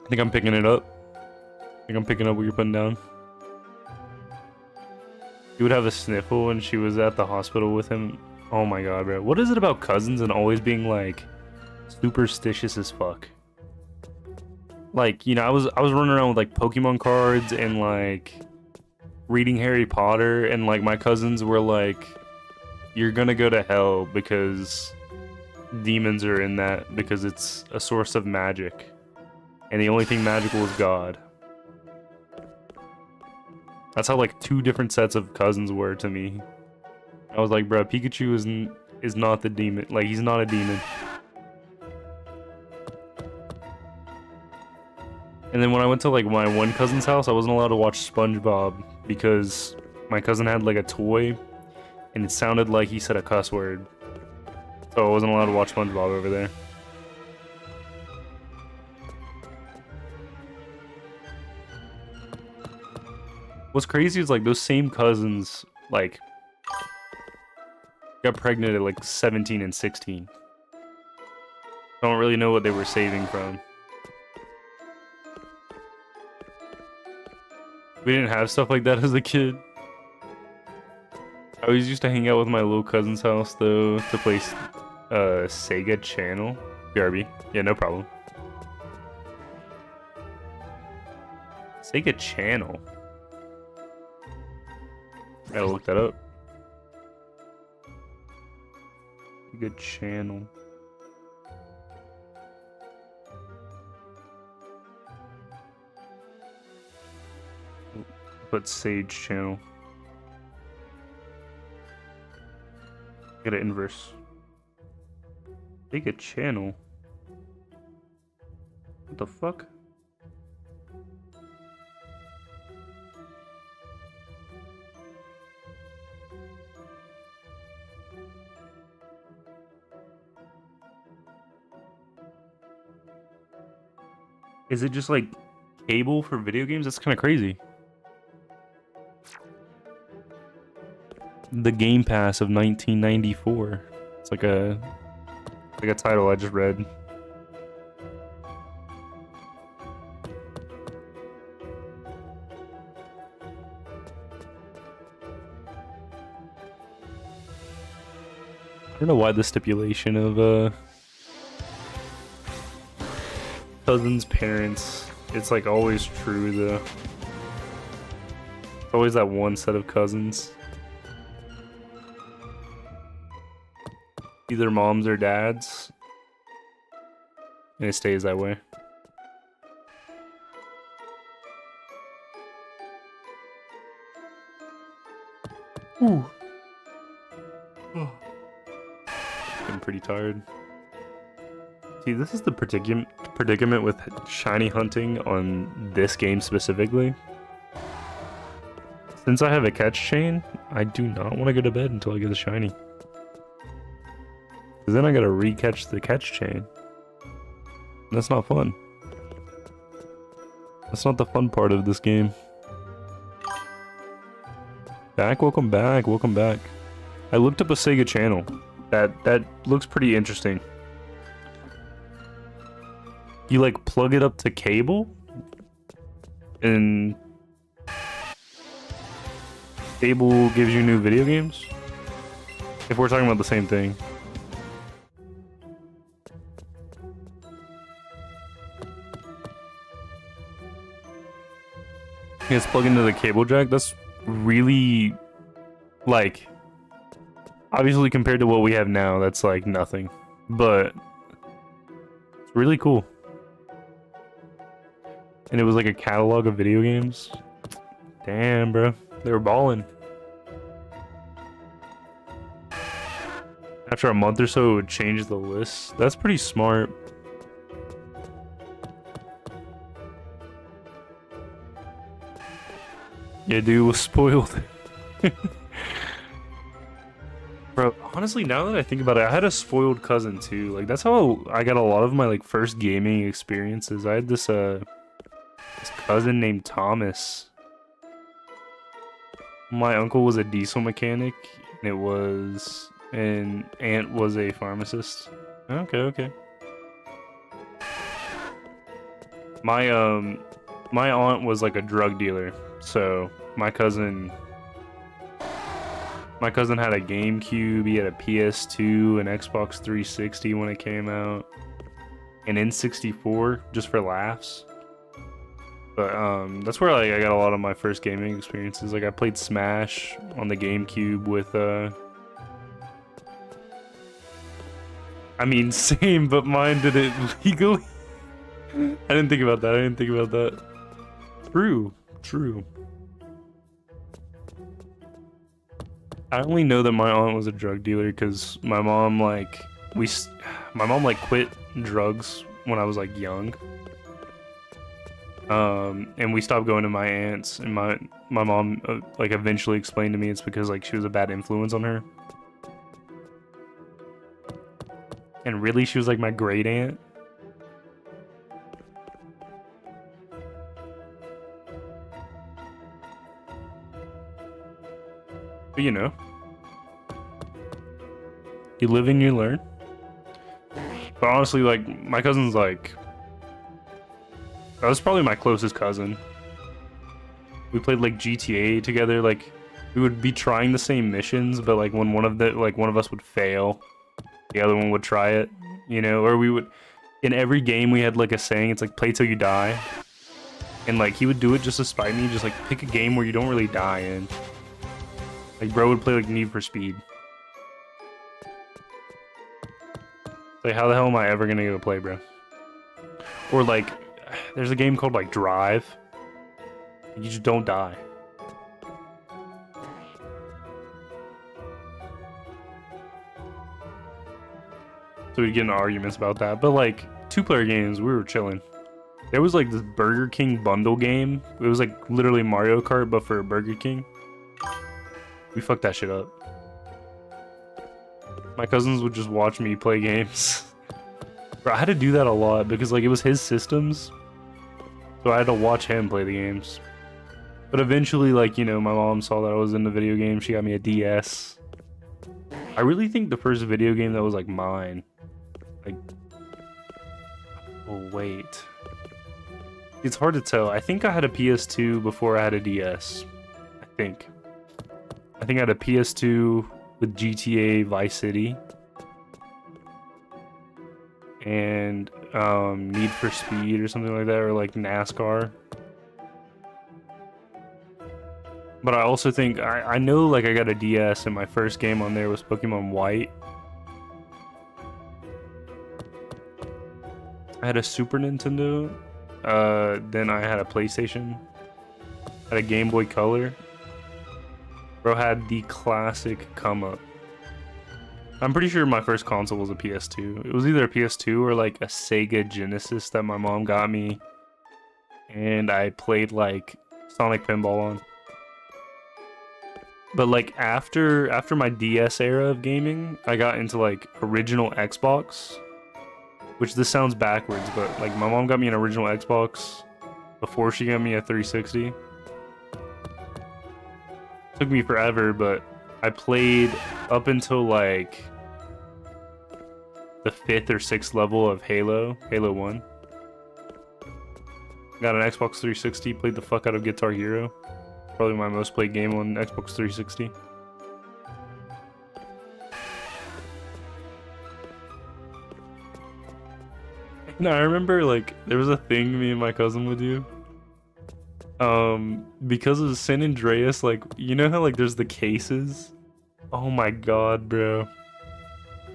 I think I'm picking it up. I think I'm picking up what you're putting down. He would have a sniffle when she was at the hospital with him. Oh my god, bro. What is it about cousins and always being like superstitious as fuck? Like, you know, I was running around with like Pokemon cards and like reading Harry Potter, and like my cousins were like, you're gonna go to hell because demons are in that, because it's a source of magic. And the only thing magical is God. That's how like 2 different sets of cousins were to me. I was like, bro, Pikachu is not the demon. Like, he's not a demon. And then when I went to like my one cousin's house, I wasn't allowed to watch SpongeBob because my cousin had like a toy and it sounded like he said a cuss word. So I wasn't allowed to watch SpongeBob over there. What's crazy is like those same cousins like got pregnant at like 17 and 16. I don't really know what they were saving from. We didn't have stuff like that as a kid. I always used to hang out with my little cousin's house though to play Sega Channel. BRB. Yeah, no problem. Sega Channel. Gotta look that up. Sega Channel. Put Sage channel. Get an inverse. Make a channel. What the fuck? Is it just like cable for video games? That's kind of crazy. The Game Pass of 1994. It's like a title I just read. I don't know why the stipulation of cousins' parents, it's like always true though. It's always that one set of cousins. Either moms or dads. And it stays that way. Ooh. I'm pretty tired. See, this is the predicament with shiny hunting on this game specifically. Since I have a catch chain, I do not want to go to bed until I get a shiny. Because then I gotta re-catch the catch chain. That's not fun. That's not the fun part of this game. Welcome back, welcome back. I looked up a Sega channel. That looks pretty interesting. You like plug it up to cable, and cable gives you new video games? If we're talking about the same thing. It's plug into the cable jack. That's really, like, obviously compared to what we have now, that's like nothing, but it's really cool. And it was like a catalog of video games. Damn, bro, they were balling. After a month or so, it would change the list. That's pretty smart. Yeah, dude was spoiled. Bro, honestly, now that I think about it, I had a spoiled cousin too. Like, that's how I got a lot of my like first gaming experiences. I had this cousin named Thomas. My uncle was a diesel mechanic, and aunt was a pharmacist. Okay. My aunt was like a drug dealer. So my cousin had a GameCube, he had a PS2, an Xbox 360 when it came out, an N64 just for laughs. But that's where like I got a lot of my first gaming experiences. Like I played Smash on the GameCube with I mean same, but mine did it legally. I didn't think about that. True. I only know that my aunt was a drug dealer because my mom quit drugs when I was like young. And we stopped going to my aunt's, and my mom like eventually explained to me it's because like she was a bad influence on her. And really, she was like my great aunt. But you know, you live and you learn. But honestly, like, my cousin's like, that was probably my closest cousin. We played like GTA together. Like, we would be trying the same missions, but like when one of us would fail, the other one would try it, you know. Or we would, in every game we had like a saying, it's like play till you die. And like he would do it just to spite me, just like pick a game where you don't really die in. Like bro would play like Need for Speed. Like how the hell am I ever gonna go play, bro? Or like there's a game called like Drive. You just don't die. So we'd get into arguments about that. But like 2-player games, we were chilling. There was like this Burger King bundle game. It was like literally Mario Kart, but for Burger King. We fucked that shit up. My cousins would just watch me play games. Bro, I had to do that a lot because like it was his systems. So I had to watch him play the games. But eventually, like, you know, my mom saw that I was into video games. She got me a DS. I really think the first video game that was like mine. Like, oh wait. It's hard to tell. I think I had a PS2 before I had a DS. I think I had a PS2 with GTA Vice City. And Need for Speed or something like that, or like NASCAR. But I also think I know like I got a DS and my first game on there was Pokemon White. I had a Super Nintendo. Then I had a PlayStation. Had a Game Boy Color. Bro had the classic come up. I'm pretty sure my first console was a PS2. It was either a PS2 or like a Sega Genesis that my mom got me. And I played like Sonic Pinball on. But like after my DS era of gaming, I got into like original Xbox. Which this sounds backwards, but like my mom got me an original Xbox before she got me a 360. Took me forever, but I played up until like the 5th or 6th level of Halo 1. Got an Xbox 360, played the fuck out of Guitar Hero. Probably my most played game on Xbox 360. No, I remember like there was a thing me and my cousin would do. Because of San Andreas, like you know how like there's the cases? Oh my god, bro.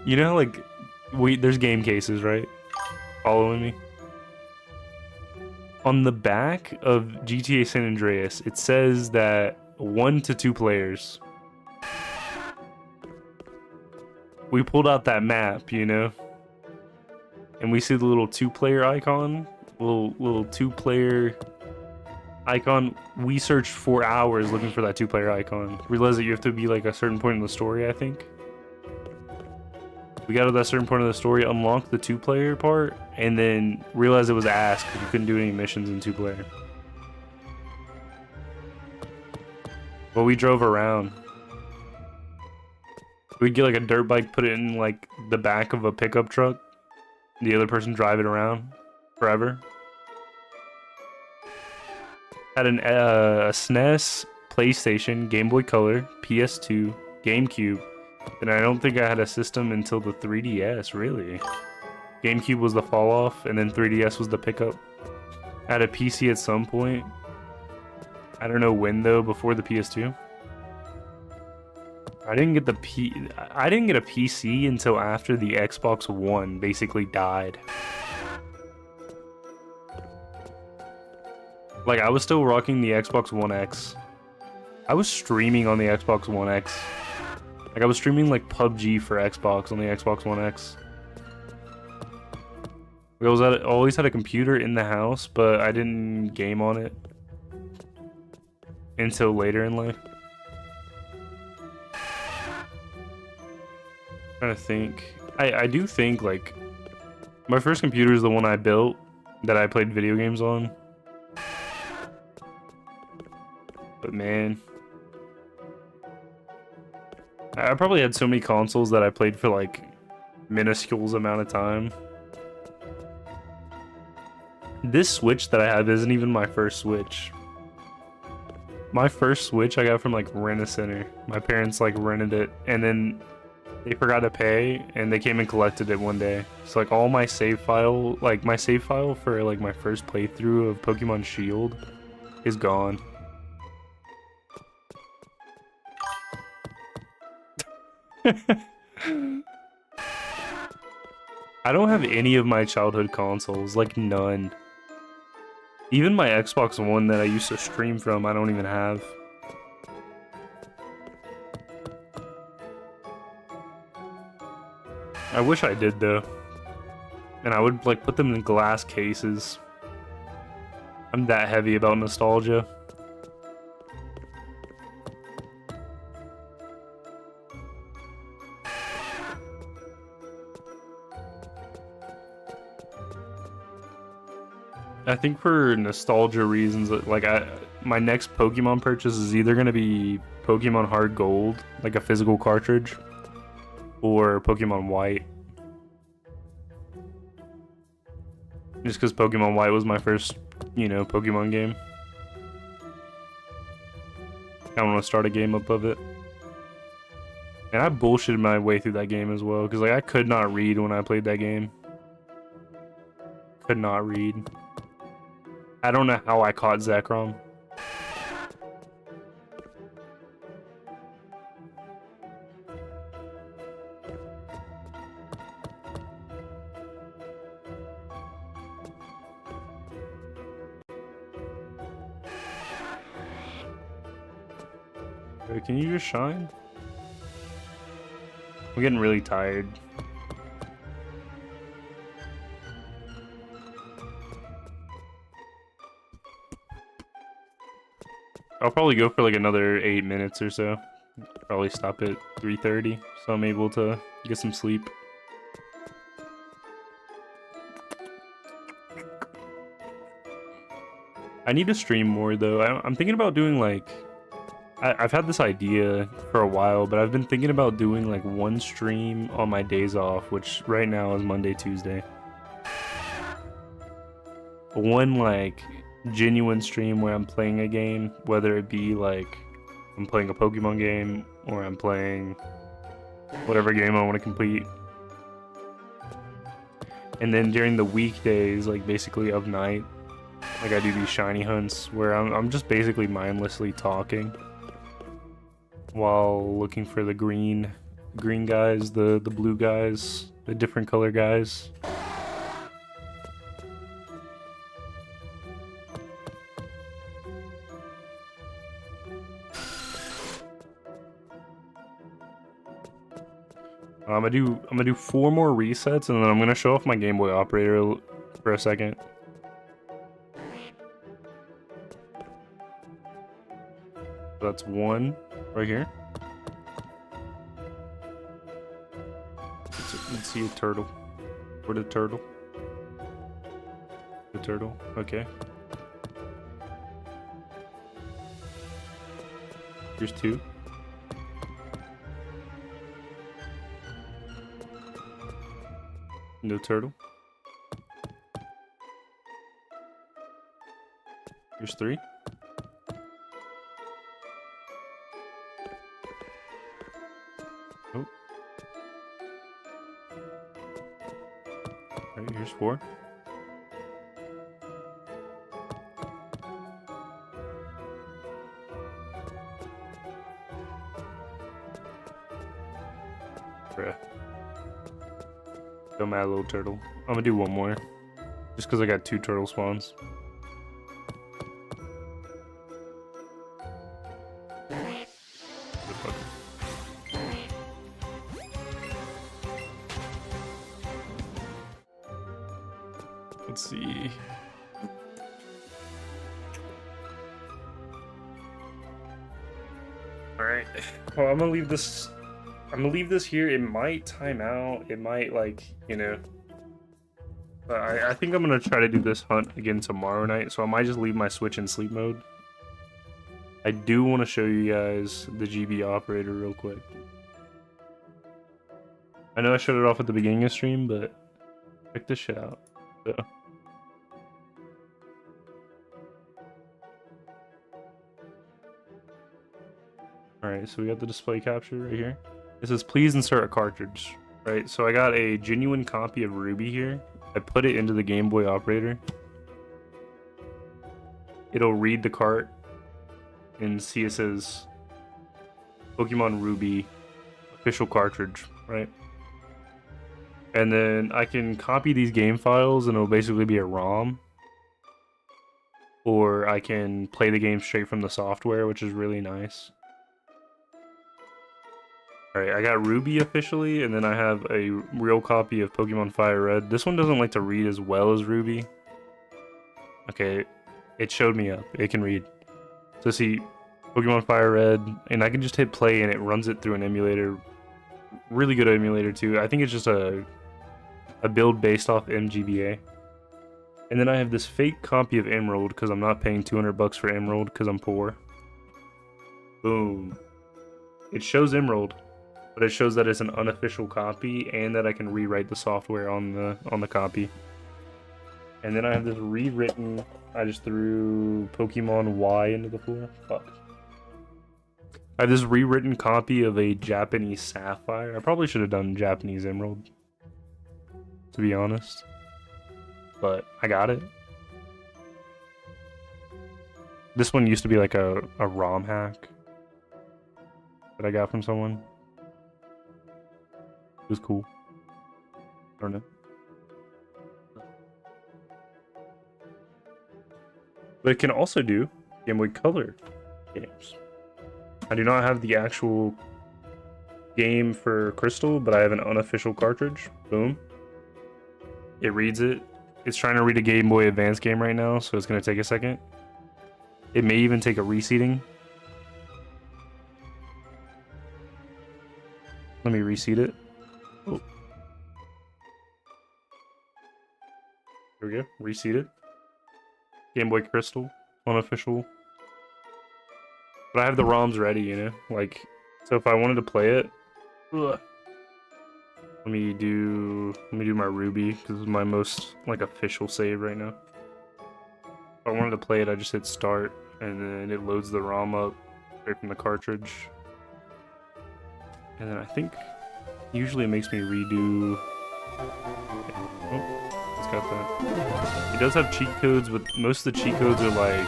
You know how like there's game cases, right? Following me? On the back of GTA San Andreas, it says that 1 to 2 players. We pulled out that map, you know? And we see the little 2-player icon, little 2-player icon. We searched for hours looking for that 2-player icon. Realized that you have to be like a certain point in the story, I think. We got to that certain point of the story, unlocked the 2-player part, and then realized it was asked because you couldn't do any missions in 2-player. But we drove around. We'd get like a dirt bike, put it in like the back of a pickup truck. The other person drive it around forever. Had a SNES, PlayStation, Game Boy Color, PS2, GameCube, and I don't think I had a system until the 3DS, really. GameCube was the fall off, and then 3DS was the pickup. I had a PC at some point. I don't know when though, before the PS2. I didn't get a PC until after the Xbox One basically died. Like I was still rocking the Xbox One X. I was streaming on the Xbox One X. Like I was streaming like PUBG for Xbox on the Xbox One X. I always had a computer in the house, but I didn't game on it until later in life. Trying to think. I do think like my first computer is the one I built that I played video games on. But man, I probably had so many consoles that I played for like minuscule amount of time. This Switch that I have isn't even my first Switch. My first Switch I got from like Rent-A-Center. My parents like rented it and then they forgot to pay and they came and collected it one day. So like all my save file, like my save file for like my first playthrough of Pokemon Shield is gone. I don't have any of my childhood consoles, like none. Even my Xbox One that I used to stream from, I don't even have. I wish I did though. And I would like put them in glass cases. I'm that heavy about nostalgia. I think for nostalgia reasons, like my next Pokemon purchase is either gonna be Pokemon Hard Gold, like a physical cartridge, or Pokemon White. Just because Pokemon White was my first, Pokemon game. I want to start a game up of it. And I bullshitted my way through that game as well, because like I could not read when I played that game. Could not read. I don't know how I caught Zekrom. Wait, can you just shine? I'm getting really tired. I'll probably go for like another 8 minutes or so. Probably stop at 3:30, so I'm able to get some sleep. I need to stream more though. I'm thinking about doing like... I've had this idea for a while, but I've been thinking about doing like one stream on my days off, which right now is Monday, Tuesday. One like genuine stream where I'm playing a game, whether it be like I'm playing a Pokemon game or I'm playing whatever game I want to complete. And then during the weekdays, like basically of night, like I do these shiny hunts where I'm just basically mindlessly talking while looking for the green guys, the blue guys, the different color guys. I'm gonna do 4 more resets, and then I'm gonna show off my Game Boy operator for a second. That's 1 right here. Let's see a turtle. Where's the turtle? The turtle. Okay. Here's 2. No turtle. Here's 3. Oh. Right, here's 4. Bruh. Go mad little turtle. I'm gonna do 1 more. Just because I got 2 turtle spawns. Let's see. Alright. Well, I'm gonna leave this here. It might time out. It might, like, But I think I'm gonna try to do this hunt again tomorrow night, so I might just leave my Switch in sleep mode. I do want to show you guys the GB operator real quick. I know I shut it off at the beginning of stream, but check this shit out. So. Alright, so we got the display capture right here. It says, please insert a cartridge. Right, so I got a genuine copy of Ruby here. I put it into the Game Boy operator. It'll read the cart and see it says Pokemon Ruby official cartridge, right? And then I can copy these game files and it'll basically be a ROM. Or I can play the game straight from the software, which is really nice. Alright, I got Ruby officially, and then I have a real copy of Pokemon Fire Red. This one doesn't like to read as well as Ruby. Okay, it showed me up. It can read. So see, Pokemon Fire Red, and I can just hit play and it runs it through an emulator. Really good emulator too. I think it's just a build based off MGBA. And then I have this fake copy of Emerald because I'm not paying 200 bucks for Emerald because I'm poor. Boom. It shows Emerald, but it shows that it's an unofficial copy and that I can rewrite the software on the copy. And then I have this rewritten. I just threw Pokemon Y into the floor. Fuck. I have this rewritten copy of a Japanese Sapphire. I probably should have done Japanese Emerald, to be honest. But I got it. This one used to be like a ROM hack that I got from someone. It was cool. I don't know. But it can also do Game Boy Color games. I do not have the actual game for Crystal, but I have an unofficial cartridge. Boom. It reads it. It's trying to read a Game Boy Advance game right now, so it's going to take a second. It may even take a reseating. Let me reseat it. Oh. There we go. Reseat it. Game Boy Crystal. Unofficial. But I have the ROMs ready, you know? Like, so if I wanted to play it... Ugh. Let me do my Ruby, because it's my most, like, official save right now. If I wanted to play it, I just hit start, and then it loads the ROM up straight from the cartridge. And then I think, usually it makes me redo... Oh, it's got that. It does have cheat codes, but most of the cheat codes are like...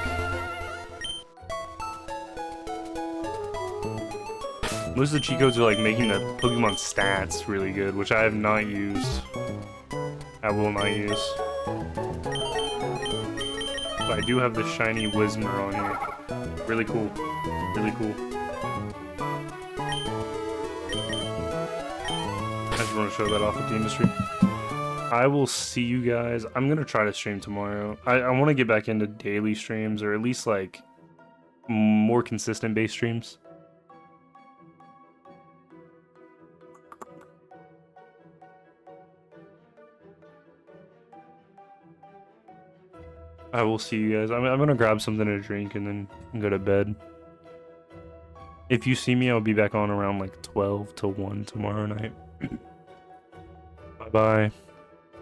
Most of the cheat codes are like making the Pokemon stats really good, which I have not used. I will not use. But I do have the shiny Whismur on here. Really cool. Really cool. I just want to show that off with the industry. I will see you guys. I'm going to try to stream tomorrow. I want to get back into daily streams, or at least like more consistent base streams. I will see you guys. I'm gonna grab something to drink and then go to bed. If you see me, I'll be back on around like 12 to 1 tomorrow night. Bye-bye.